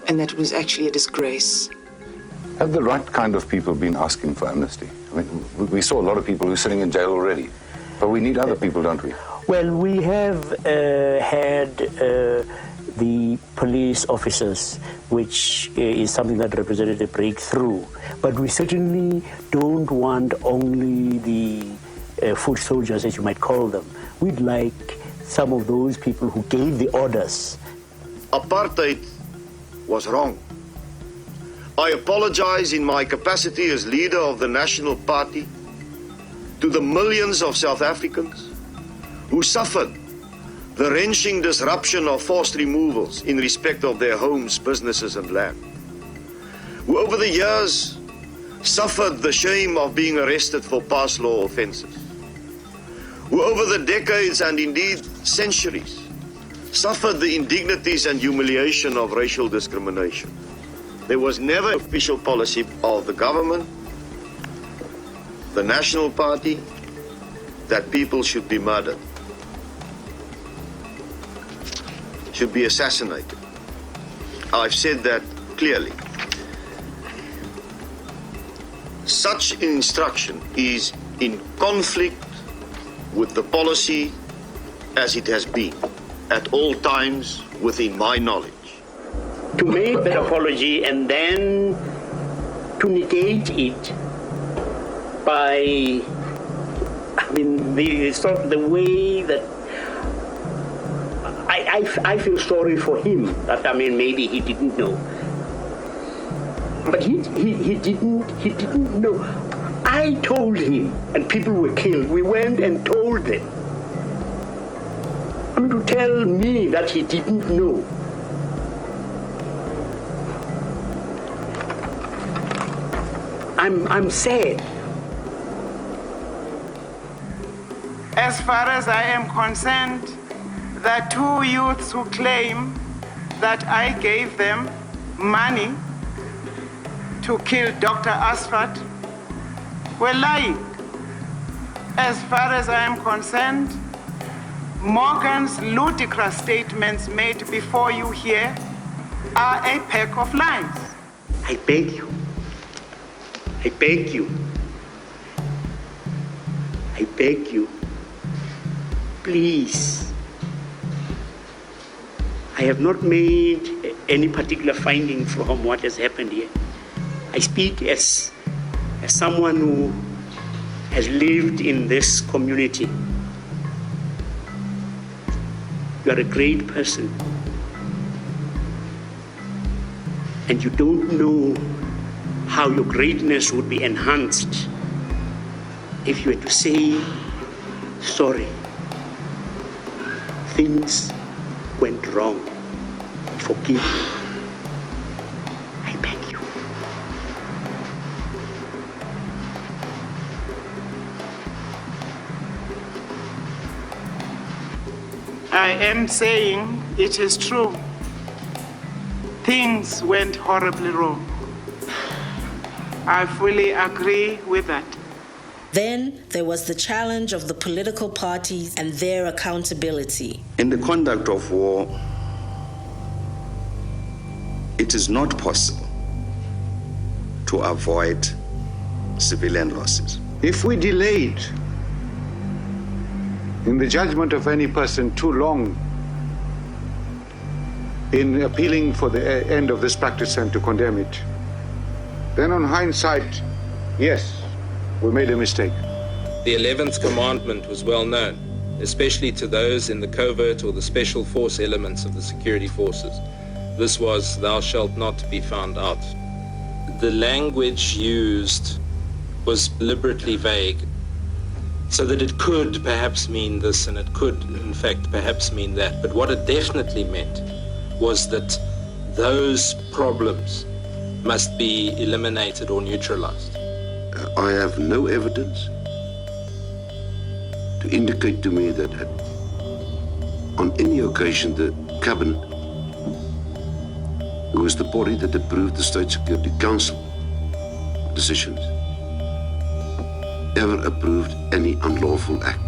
S9: and that it was actually a disgrace.
S20: Have the right kind of people been asking for amnesty? I mean, we saw a lot of people who are sitting in jail already, but we need other people, don't we?
S2: Well, we have had the police officers, which is something that represented a breakthrough. But we certainly don't want only the foot soldiers, as you might call them. We'd like some of those people who gave the orders.
S21: Apartheid was wrong. I apologize in my capacity as leader of the National Party to the millions of South Africans who suffered the wrenching disruption of forced removals in respect of their homes, businesses and land, who over the years suffered the shame of being arrested for past law offenses, who over the decades and indeed centuries suffered the indignities and humiliation of racial discrimination. There was never an official policy of the government, the National Party, that people should be murdered, should be assassinated. I've said that clearly. Such an instruction is in conflict with the policy as it has been at all times within my knowledge.
S2: To make that apology and then to negate it by, the way that I feel sorry for him, that maybe he didn't know. But he didn't know. I told him, and people were killed. We went and told them. To tell me that he didn't know. I'm sad.
S4: As far as I am concerned, the two youths who claim that I gave them money to kill Dr. Asfat were lying. As far as I am concerned, Morgan's ludicrous statements made before you here are a pack of lies.
S2: I beg you. I beg you. I beg you. Please. I have not made any particular finding from what has happened here. I speak as someone who has lived in this community. You are a great person. And you don't know how your greatness would be enhanced if you were to say, sorry, things went wrong. Forgive me. I beg you.
S4: I am saying it is true. Things went horribly wrong. I fully agree with that.
S1: Then there was the challenge of the political parties and their accountability.
S10: In the conduct of war, it is not possible to avoid civilian losses.
S7: If we delayed in the judgment of any person too long in appealing for the end of this practice and to condemn it, then on hindsight, yes, we made a mistake.
S12: The 11th commandment was well known, especially to those in the covert or the special force elements of the security forces. This was, thou shalt not be found out. The language used was deliberately vague, so that it could perhaps mean this and it could, in fact, perhaps mean that. But what it definitely meant was that those problems must be eliminated or neutralized.
S10: I have no evidence to indicate to me that on any occasion the cabinet, who was the body that approved the State Security Council decisions, ever approved any unlawful act.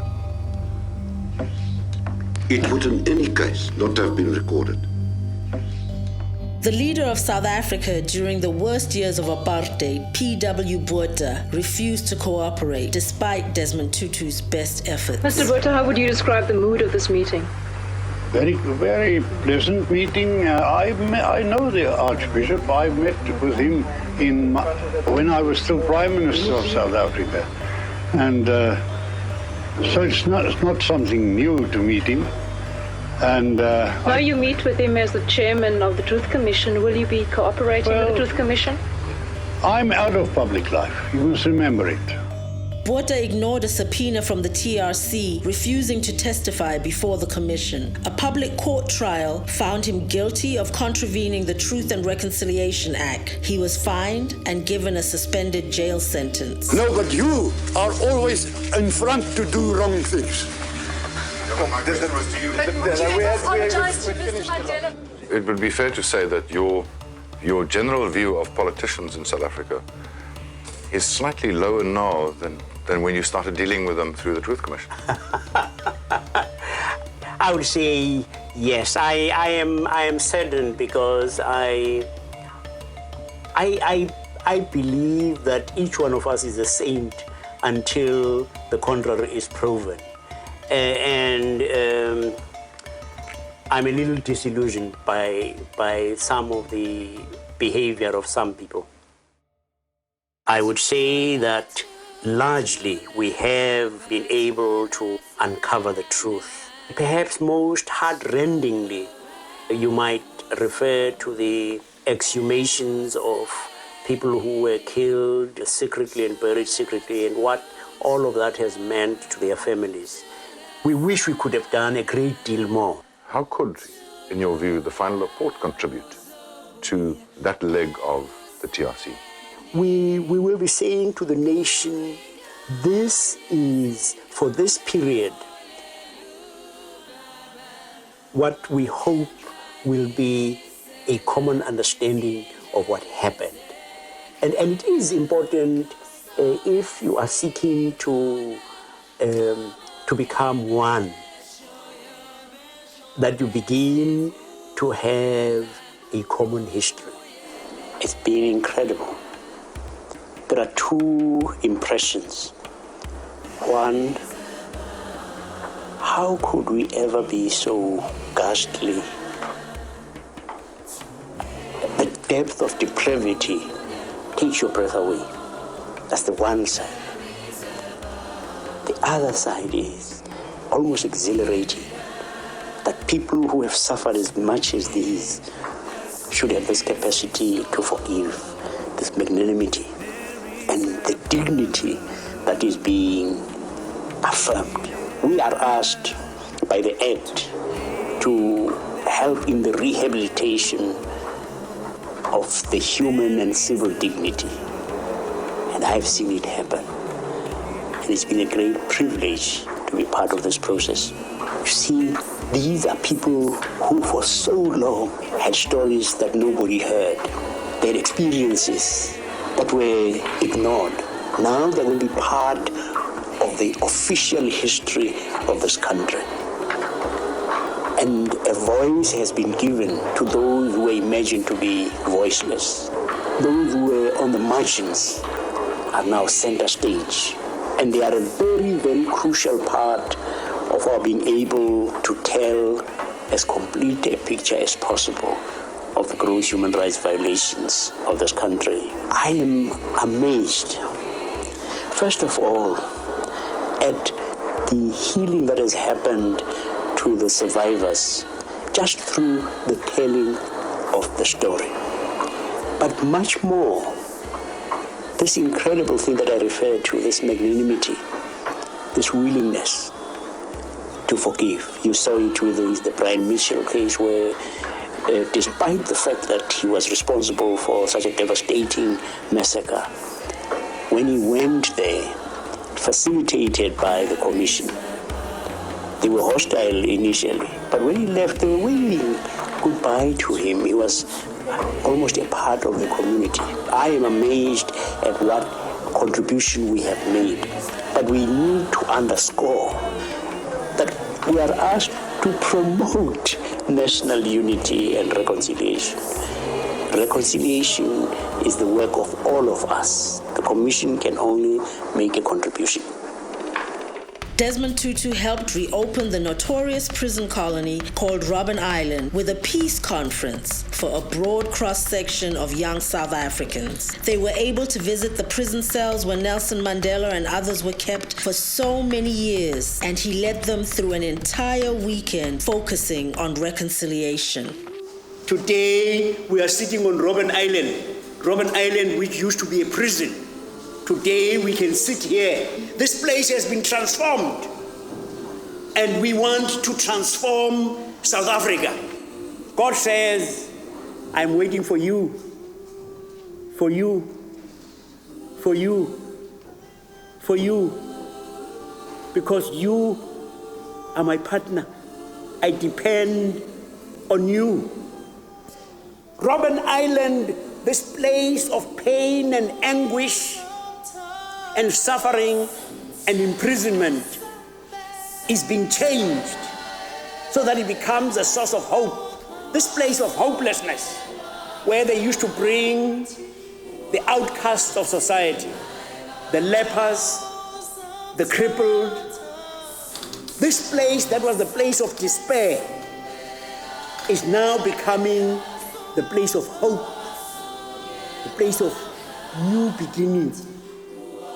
S10: It would in any case not have been recorded.
S1: The leader of South Africa during the worst years of apartheid, P.W. Botha, refused to cooperate despite Desmond Tutu's best efforts.
S5: Mr. Botha, how would you describe the mood of this meeting?
S7: Very, very pleasant meeting. I know the Archbishop. I met with him when I was still Prime Minister of South Africa. And so it's not something new to meet him. And
S5: now you meet with him as the chairman of the Truth Commission. Will you be cooperating with the Truth Commission?
S7: I'm out of public life. You must remember it.
S1: Botha ignored a subpoena from the TRC, refusing to testify before the commission. A public court trial found him guilty of contravening the Truth and Reconciliation Act. He was fined and given a suspended jail sentence.
S8: No, but you are always in front to do wrong things.
S20: It would be fair to say that your general view of politicians in South Africa is slightly lower now than when you started dealing with them through the Truth Commission.
S6: I would say yes. I am saddened because I believe that each one of us is a saint until the contrary is proven. And I'm a little disillusioned by some of the behavior of some people. I would say that largely we have been able to uncover the truth. Perhaps most heart-rendingly, you might refer to the exhumations of people who were killed secretly and buried secretly, and what all of that has meant to their families. We wish we could have done a great deal more.
S20: How could, in your view, the final report contribute to that leg of the TRC?
S6: We will be saying to the nation, this is, for this period, what we hope will be a common understanding of what happened. And it is important if you are seeking to become one, that you begin to have a common history. It's been incredible. There are two impressions. One, how could we ever be so ghastly? The depth of depravity takes your breath away. That's the one side. The other side is almost exhilarating, that people who have suffered as much as these should have this capacity to forgive, this magnanimity, and the dignity that is being affirmed. We are asked by the Act to help in the rehabilitation of the human and civil dignity. And I've seen it happen. And it's been a great privilege to be part of this process. You see, these are people who for so long had stories that nobody heard. They had experiences that were ignored. Now they will be part of the official history of this country. And a voice has been given to those who were imagined to be voiceless. Those who were on the margins are now center stage. And they are a very, very crucial part of our being able to tell as complete a picture as possible of the gross human rights violations of this country. I am amazed, first of all, at the healing that has happened to the survivors just through the telling of the story. But much more, this incredible thing that I referred to, this magnanimity, this willingness to forgive. You saw it with the Brian Mitchell case where despite the fact that he was responsible for such a devastating massacre, when he went there, facilitated by the commission, they were hostile initially, but when he left, they were waving goodbye to him. He was almost a part of the community. I am amazed at what contribution we have made, but we need to underscore that we are asked to promote national unity and reconciliation. Reconciliation is the work of all of us. The Commission can only make a contribution.
S1: Desmond Tutu helped reopen the notorious prison colony called Robben Island with a peace conference for a broad cross-section of young South Africans. They were able to visit the prison cells where Nelson Mandela and others were kept for so many years, and he led them through an entire weekend focusing on reconciliation.
S2: Today, we are sitting on Robben Island, which used to be a prison. Today, we can sit here. This place has been transformed, and we want to transform South Africa. God says, I'm waiting for you, for you, for you, for you, because you are my partner. I depend on you. Robben Island, this place of pain and anguish and suffering and imprisonment, is being changed so that it becomes a source of hope. This place of hopelessness, where they used to bring the outcasts of society, the lepers, the crippled, this place that was the place of despair is now becoming the place of hope, the place of new beginnings.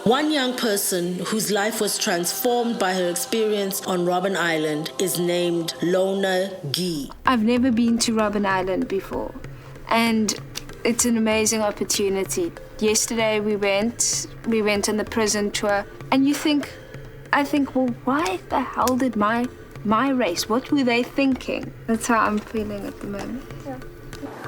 S1: One young person whose life was transformed by her experience on Robben Island is named Lona Gee.
S3: I've never been to Robben Island before, and it's an amazing opportunity. Yesterday we went on the prison tour, and I think, well, why the hell did my race, what were they thinking? That's how I'm feeling at the moment. Yeah.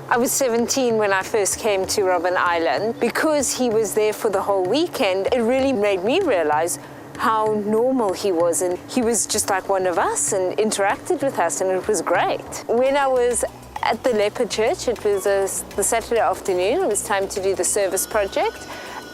S13: I was 17 when I first came to Robben Island. Because he was there for the whole weekend, it really made me realize how normal he was, and he was just like one of us and interacted with us, and it was great. When I was at the Leper Church, it was the Saturday afternoon, it was time to do the service project,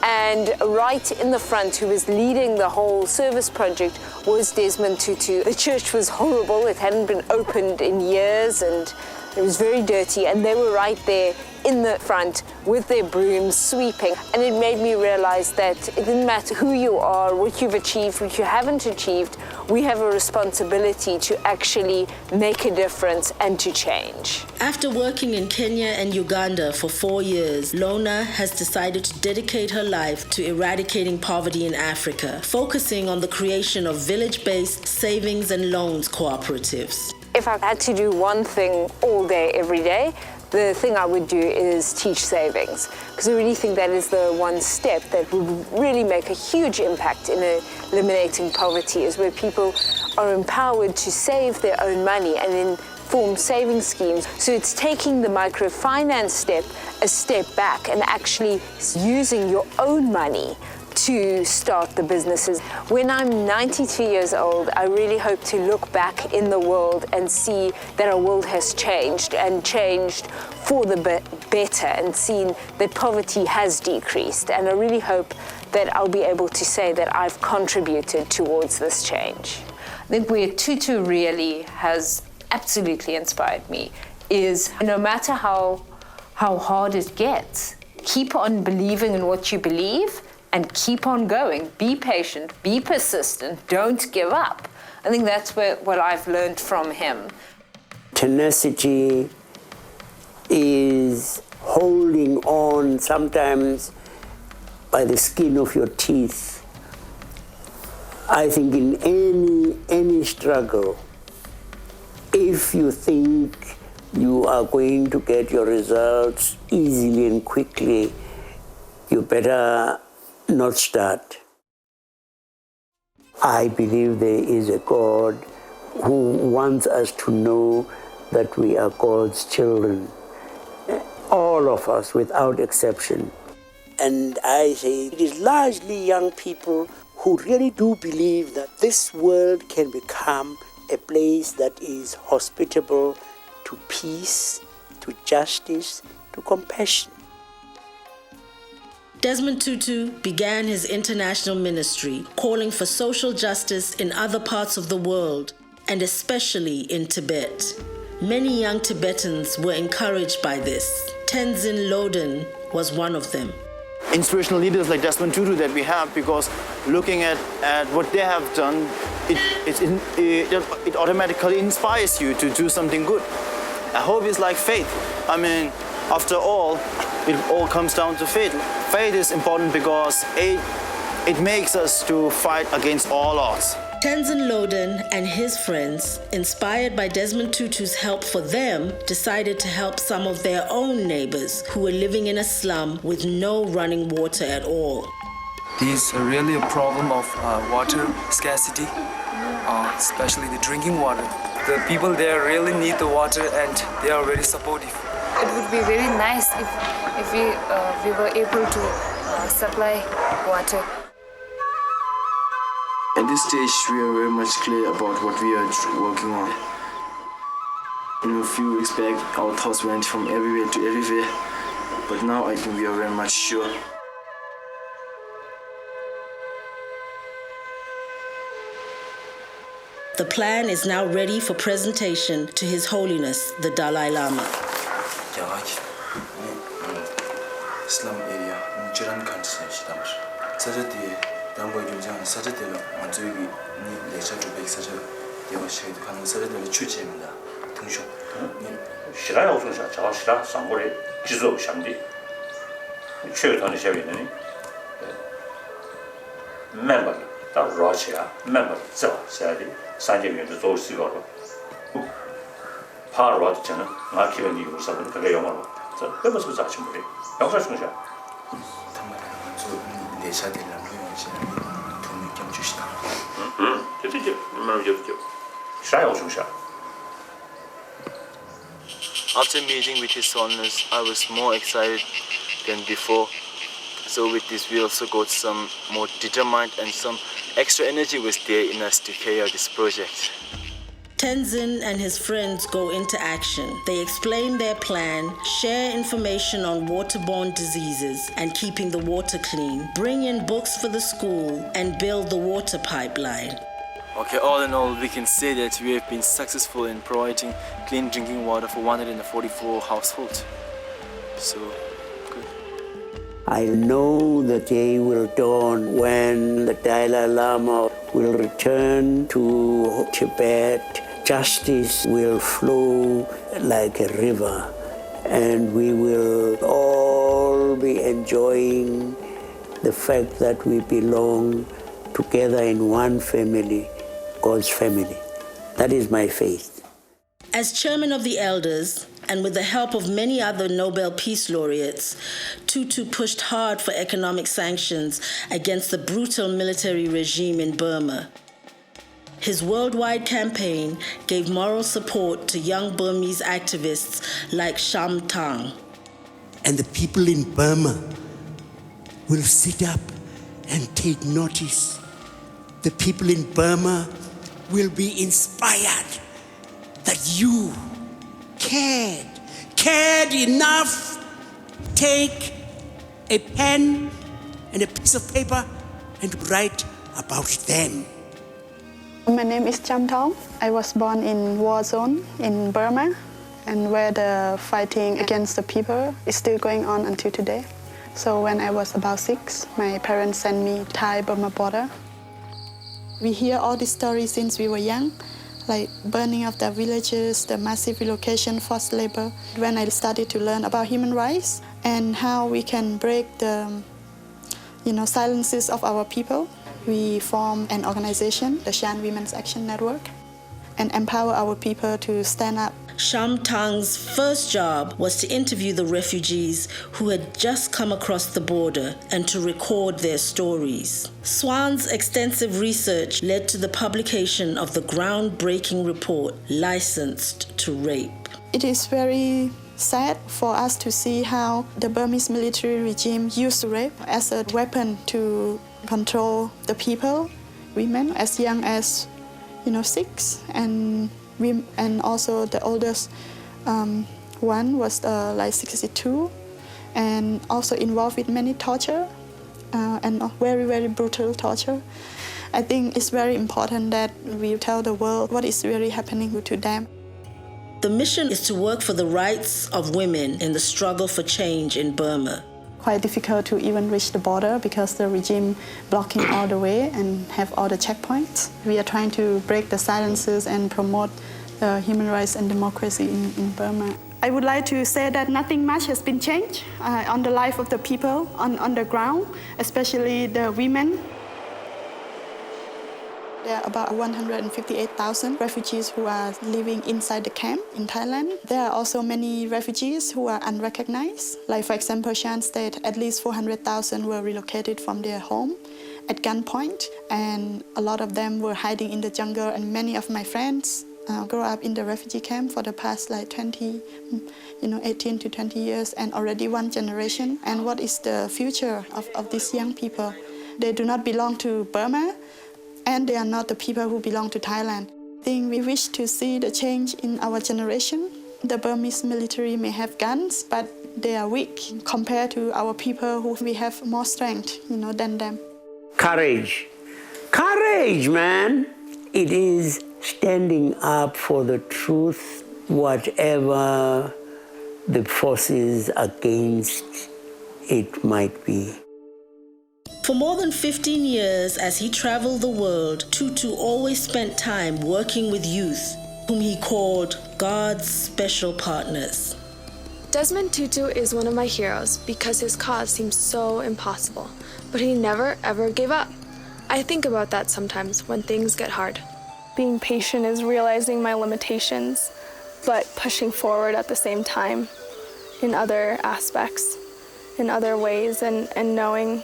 S13: and right in the front, who was leading the whole service project, was Desmond Tutu. The church was horrible, it hadn't been opened in years, and it was very dirty, and they were right there in the front with their brooms sweeping. And it made me realize that it didn't matter who you are, what you've achieved, what you haven't achieved, we have a responsibility to actually make a difference and to change.
S1: After working in Kenya and Uganda for 4 years, Lona has decided to dedicate her life to eradicating poverty in Africa, focusing on the creation of village-based savings and loans cooperatives.
S13: If I had to do one thing all day, every day, the thing I would do is teach savings, because I really think that is the one step that would really make a huge impact in eliminating poverty, is where people are empowered to save their own money and then form saving schemes. So it's taking the microfinance step a step back and actually using your own money to start the businesses. When I'm 92 years old, I really hope to look back in the world and see that our world has changed, and changed for the better, and seen that poverty has decreased. And I really hope that I'll be able to say that I've contributed towards this change. I think where Tutu really has absolutely inspired me is, no matter how hard it gets, keep on believing in what you believe, and keep on going. Be patient, be persistent, don't give up. I think that's what I've learned from him.
S6: Tenacity is holding on sometimes by the skin of your teeth. I think in any struggle, if you think you are going to get your results easily and quickly, you better not start. I believe there is a God who wants us to know that we are God's children. All of us, without exception. And I say it is largely young people who really do believe that this world can become a place that is hospitable to peace, to justice, to compassion.
S1: Desmond Tutu began his international ministry, calling for social justice in other parts of the world, and especially in Tibet. Many young Tibetans were encouraged by this. Tenzin Lodin was one of them.
S14: Inspirational leaders like Desmond Tutu that we have, because looking at what they have done, it automatically inspires you to do something good. I hope it's like faith. I mean, after all, it all comes down to faith. Faith is important because it makes us to fight against all odds.
S1: Tenzin Lodin and his friends, inspired by Desmond Tutu's help for them, decided to help some of their own neighbors who were living in a slum with no running water at all.
S15: There's really a problem of water scarcity, especially the drinking water. The people there really need the water and they are very supportive.
S3: It would be very nice if we were able to supply water.
S16: At this stage, we are very much clear about what we are working on. A few weeks back, our thoughts went from everywhere to everywhere, but now I think we are very much sure.
S1: The plan is now ready for presentation to His Holiness, the Dalai Lama.
S16: Slum area, Chiran country, Saturday. Damboy Dunjan, Saturday, Manzugi, Leisha to Bake Saturday, they were shade coming Saturday, Chuchimda, Tunsho.
S6: Shira also Shira, somebody, Jizo Shandi. Church on the Shavini. Member, that Rochia, member, so, Sadie, Sanjay to those cigar. Parrot, Jenna, not giving you something to lay on. So, there was such a movie. No such a
S16: After meeting with His Holiness, I was more excited than before. So with this, we also got some more determined and some extra energy was there in us to carry out this project.
S1: Tenzin and his friends go into action. They explain their plan, share information on waterborne diseases and keeping the water clean, bring in books for the school, and build the water pipeline.
S16: Okay, all in all, we can say that we have been successful in providing clean drinking water for 144 households. So, good.
S6: I know the day will dawn when the Dalai Lama will return to Tibet. Justice will flow like a river, and we will all be enjoying the fact that we belong together in one family, God's family. That is my faith.
S1: As chairman of the elders, and with the help of many other Nobel Peace Laureates, Tutu pushed hard for economic sanctions against the brutal military regime in Burma. His worldwide campaign gave moral support to young Burmese activists like Shan.
S17: And the people in Burma will sit up and take notice. The people in Burma will be inspired that you cared enough. Take a pen and a piece of paper and write about them.
S18: My name is Chan Thong. I was born in war zone in Burma, and where the fighting against the people is still going on until today. So when I was about 6, my parents sent me to Thai-Burma border. We hear all these stories since we were young, like burning of the villages, the massive relocation, forced labor. When I started to learn about human rights and how we can break the silences of our people, we formed an organization, the Shan Women's Action Network, and empower our people to stand up.
S1: Shan Tang's first job was to interview the refugees who had just come across the border and to record their stories. Swan's extensive research led to the publication of the groundbreaking report, Licensed to Rape.
S18: It is very sad for us to see how the Burmese military regime used rape as a weapon to control the people, women as young as 6, and also the oldest one was like 62, and also involved with many torture and very, very brutal torture. I think it's very important that we tell the world what is really happening to them.
S1: The mission is to work for the rights of women in the struggle for change in Burma.
S18: Quite difficult to even reach the border because the regime blocking all the way and have all the checkpoints. We are trying to break the silences and promote human rights and democracy in Burma. I would like to say that nothing much has been changed on the life of the people on the ground, especially the women. There are about 158,000 refugees who are living inside the camp in Thailand. There are also many refugees who are unrecognized. Like, for example, Shan State, at least 400,000 were relocated from their home at gunpoint, and a lot of them were hiding in the jungle. And many of my friends grew up in the refugee camp for the past 18 to 20 years, and already one generation. And what is the future of these young people? They do not belong to Burma, and they are not the people who belong to Thailand. I think we wish to see the change in our generation. The Burmese military may have guns, but they are weak compared to our people who we have more strength, than them.
S17: Courage. Courage, man. It is standing up for the truth, whatever the forces against it might be.
S1: For more than 15 years, as he traveled the world, Tutu always spent time working with youth, whom he called God's special partners.
S11: Desmond Tutu is one of my heroes because his cause seems so impossible, but he never ever gave up. I think about that sometimes when things get hard.
S19: Being patient is realizing my limitations, but pushing forward at the same time in other aspects, in other ways, and knowing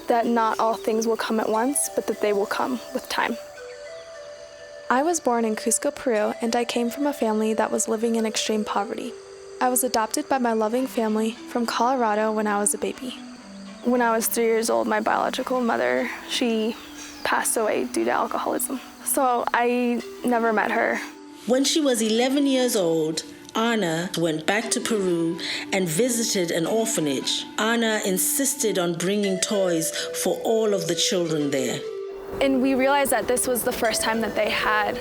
S19: that not all things will come at once, but that they will come with time.
S11: I was born in Cusco, Peru, and I came from a family that was living in extreme poverty. I was adopted by my loving family from Colorado when I was a baby.
S19: When I was 3 years old, my biological mother, she passed away due to alcoholism. So I never met her.
S1: When she was 11 years old, Anna went back to Peru and visited an orphanage. Anna insisted on bringing toys for all of the children there.
S19: And we realized that this was the first time that they had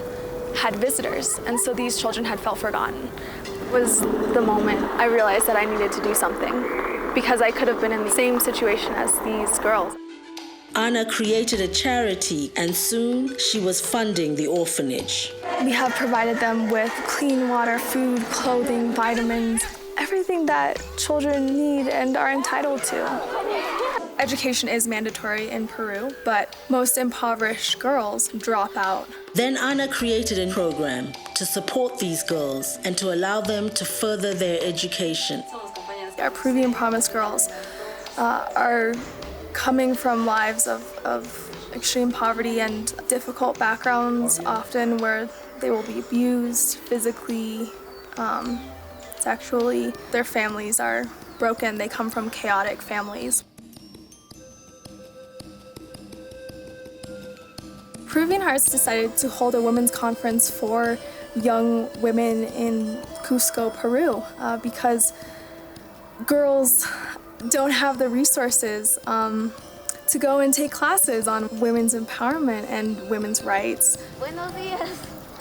S19: visitors, and so these children had felt forgotten. It was the moment I realized that I needed to do something because I could have been in the same situation as these girls.
S1: Anna created a charity, and soon she was funding the orphanage.
S19: We have provided them with clean water, food, clothing, vitamins, everything that children need and are entitled to. Education is mandatory in Peru, but most impoverished girls drop out.
S1: Then Anna created a program to support these girls and to allow them to further their education.
S19: Our Peruvian Promise girls are coming from lives of extreme poverty and difficult backgrounds, often where they will be abused physically, sexually. Their families are broken. They come from chaotic families. Peruvian Hearts decided to hold a women's conference for young women in Cusco, Peru, because girls don't have the resources to go and take classes on women's empowerment and women's rights.
S11: Buenos días.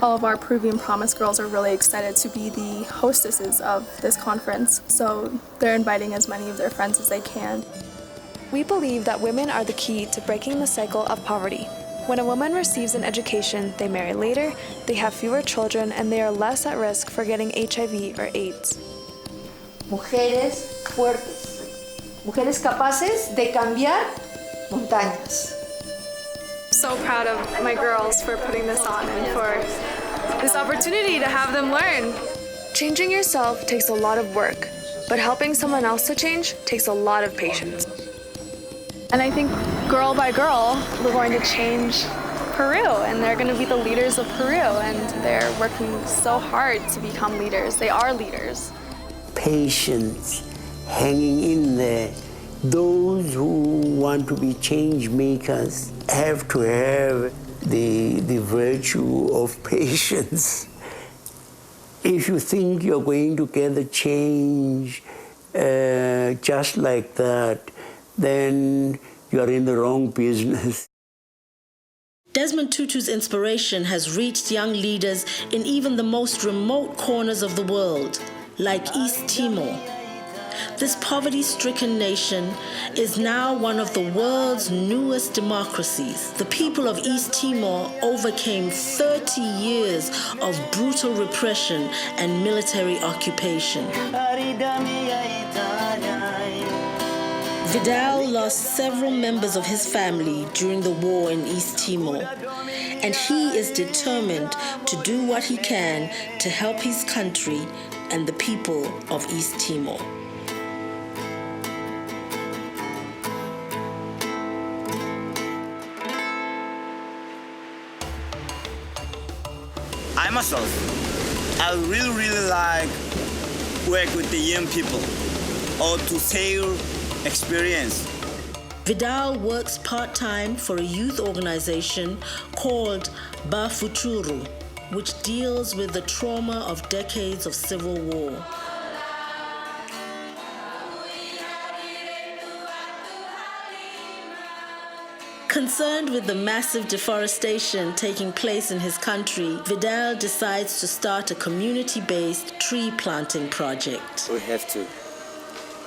S19: All of our Peruvian Promise girls are really excited to be the hostesses of this conference, so they're inviting as many of their friends as they can.
S11: We believe that women are the key to breaking the cycle of poverty. When a woman receives an education, they marry later, they have fewer children, and they are less at risk for getting HIV or AIDS.
S22: Mujeres fuertes, mujeres capaces de cambiar montañas.
S19: So proud of my girls for putting this on and for this opportunity to have them learn.
S11: Changing yourself takes a lot of work, but helping someone else to change takes a lot of patience.
S19: And I think girl by girl, we're going to change Peru, and they're going to be the leaders of Peru, and they're working so hard to become leaders. They are leaders.
S17: Patience, hanging in there. Those who want to be change makers have to have the virtue of patience. If you think you're going to get the change just like that, then you're in the wrong business.
S1: Desmond Tutu's inspiration has reached young leaders in even the most remote corners of the world, like East Timor. This poverty-stricken nation is now one of the world's newest democracies. The people of East Timor overcame 30 years of brutal repression and military occupation. Vidal lost several members of his family during the war in East Timor, and he is determined to do what he can to help his country and the people of East Timor.
S9: I myself, I really like work with the young people or to share experience.
S1: Vidal works part-time for a youth organization called Bafuturu, which deals with the trauma of decades of civil war. Concerned with the massive deforestation taking place in his country, Vidal decides to start a community-based tree planting project.
S9: We have to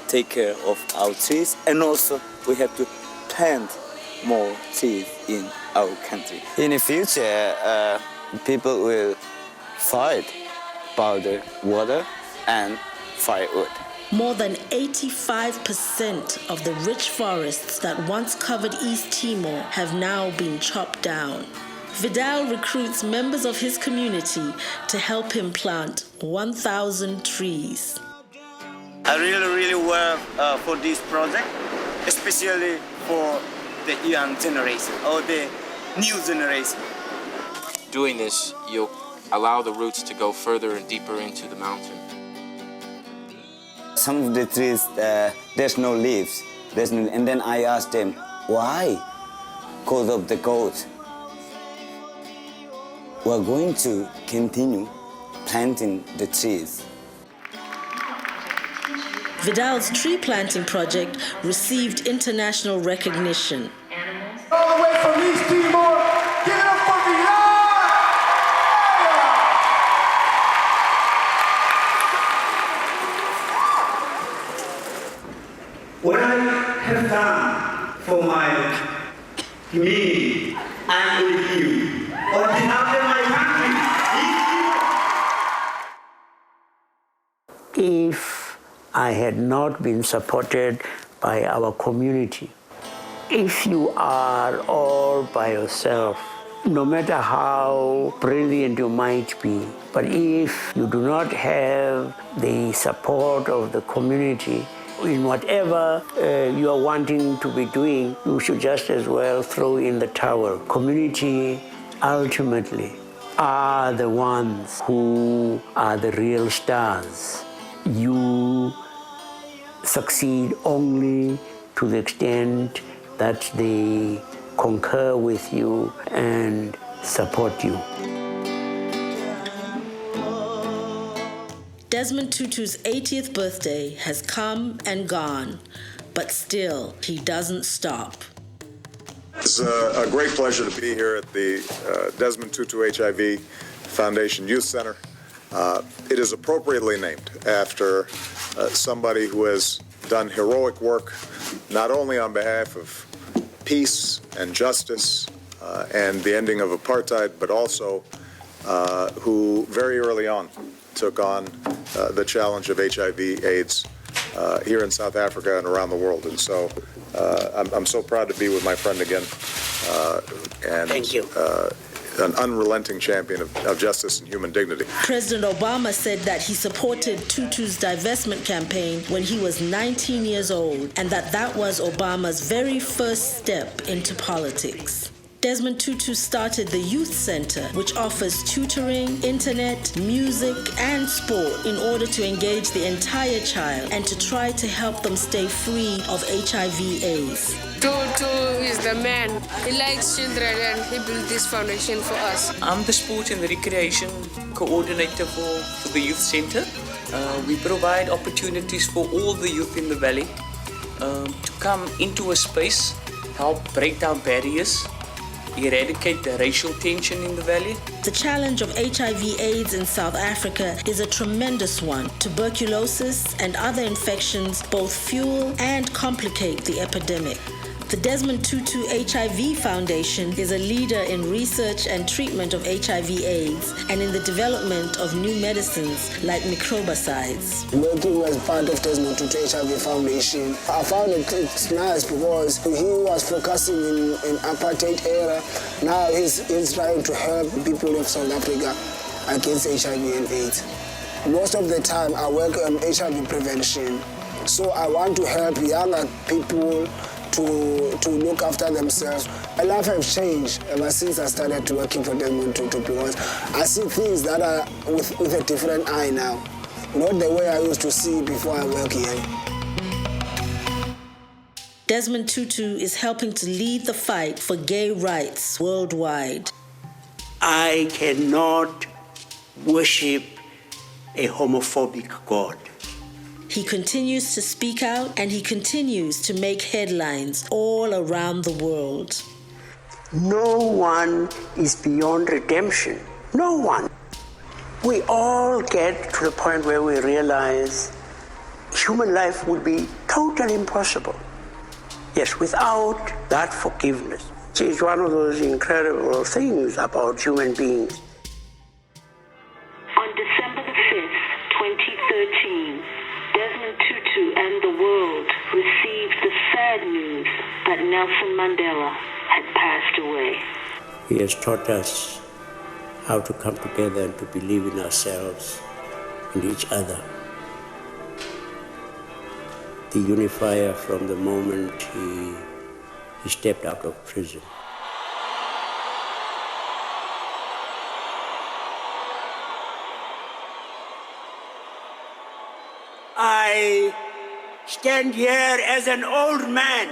S9: take care of our trees, and also we have to plant more trees in our country. In the future, people will fight about the water and firewood.
S1: More than 85% of the rich forests that once covered East Timor have now been chopped down. Vidal recruits members of his community to help him plant 1,000 trees.
S9: I really work for this project, especially for the young generation or the new generation.
S12: Doing this, you'll allow the roots to go further and deeper into the mountain.
S9: Some of the trees, there's no leaves. And then I asked them, why? Because of the goats. We're going to continue planting the trees.
S1: Vidal's tree planting project received international recognition.
S21: All the way from East Timor, give it up for Vidal!
S23: What I have done for my community and with you, on behalf of my country,
S6: If I had not been supported by our community, if you are all by yourself, no matter how brilliant you might be, but if you do not have the support of the community, in whatever you are wanting to be doing, you should just as well throw in the towel. Community ultimately are the ones who are the real stars. You succeed only to the extent that they concur with you and support you.
S1: Desmond Tutu's 80th birthday has come and gone, but still, he doesn't stop.
S24: It's a great pleasure to be here at the Desmond Tutu HIV Foundation Youth Center. It is appropriately named after somebody who has done heroic work, not only on behalf of peace and justice and the ending of apartheid, but also who very early on took on the challenge of HIV/AIDS here in South Africa and around the world. And so I'm so proud to be with my friend again. And
S6: thank you.
S24: An unrelenting champion of justice and human dignity.
S1: President Obama said that he supported Tutu's divestment campaign when he was 19 years old, and that was Obama's very first step into politics. Desmond Tutu started the Youth Center, which offers tutoring, internet, music, and sport in order to engage the entire child and to try to help them stay free of HIV/AIDS.
S25: Tutu is the man. He likes children and he built this foundation for us.
S26: I'm the Sport and Recreation Coordinator for the Youth Center. We provide opportunities for all the youth in the valley to come into a space, help break down barriers, eradicate the racial tension in the valley.
S1: The challenge of HIV/AIDS in South Africa is a tremendous one. Tuberculosis and other infections both fuel and complicate the epidemic. The Desmond Tutu HIV Foundation is a leader in research and treatment of HIV/AIDS and in the development of new medicines like microbicides.
S4: Working as part of Desmond Tutu HIV Foundation, I found it's nice because he was focusing in apartheid era. Now he's trying to help people of South Africa against HIV and AIDS. Most of the time I work on HIV prevention, so I want to help younger people to look after themselves. My life has changed ever since I started working for Desmond Tutu because I see things that are with a different eye now, not the way I used to see before I work here.
S1: Desmond Tutu is helping to lead the fight for gay rights worldwide.
S6: I cannot worship a homophobic God.
S1: He continues to speak out and he continues to make headlines all around the world.
S5: No one is beyond redemption. No one. We all get to the point where we realize human life would be totally impossible. Yes, without that forgiveness. It's one of those incredible things about human beings.
S1: On December the 5th, 2013, Desmond Tutu and the world received the sad news that Nelson Mandela had passed away.
S6: He has taught us how to come together and to believe in ourselves and each other. The unifier from the moment he stepped out of prison. I stand here as an old man,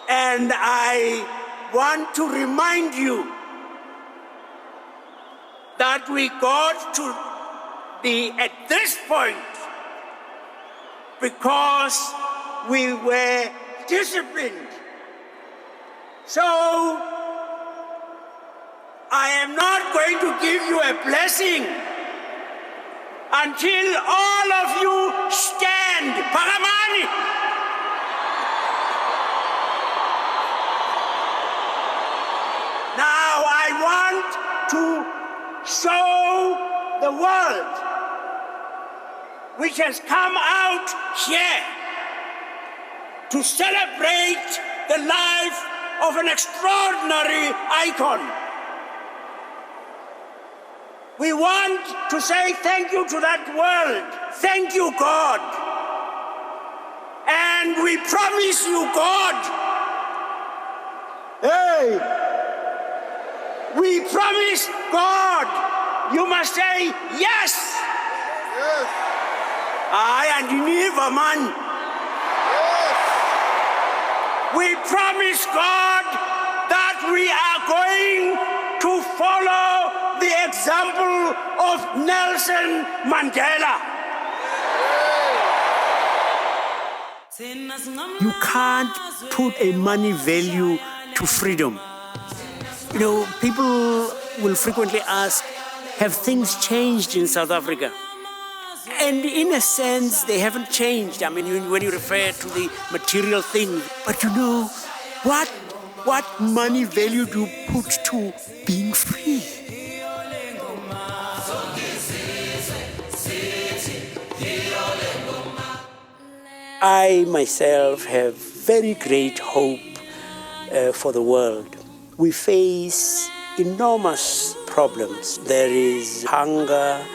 S6: and I want to remind you that we got to be at this point because we were disciplined. So I am not going to give you a blessing until all of you stand. Paramani! Now I want to show the world, which has come out here to celebrate the life of an extraordinary icon. We want to say thank you to that world. Thank you, God. And we promise you, God. Hey, we promise God. You must say yes. Yes. And never, man. Yes. We promise God that we are going to follow the example of Nelson Mandela. You can't put a money value to freedom. You know, people will frequently ask, have things changed in South Africa? And in a sense, they haven't changed. I mean, when you refer to the material thing. But you know, what money value do you put to being free? I myself have very great hope for the world. We face enormous problems. There is hunger,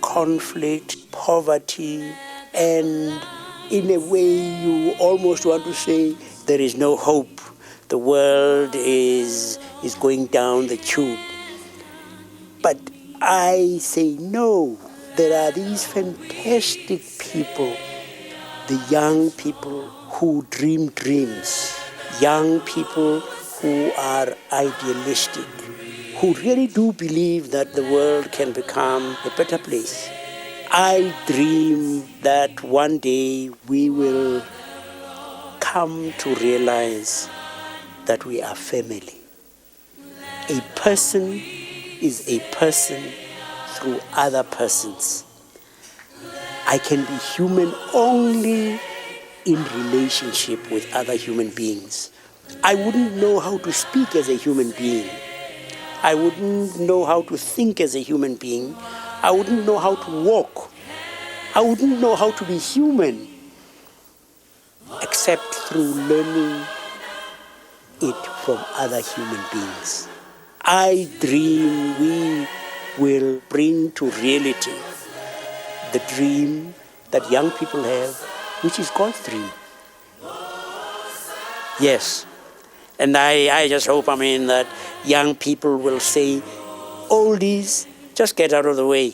S6: conflict, poverty, and in a way you almost want to say there is no hope. The world is going down the tube. But I say no. There are these fantastic people, the young people who dream dreams, young people who are idealistic, who really do believe that the world can become a better place. I dream that one day we will come to realize that we are family. A person is a person through other persons. I can be human only in relationship with other human beings. I wouldn't know how to speak as a human being. I wouldn't know how to think as a human being. I wouldn't know how to walk. I wouldn't know how to be human except through learning it from other human beings. I dream we will bring to reality the dream that young people have, which is God's dream. Yes. And I just hope, that young people will say, oldies, just get out of the way.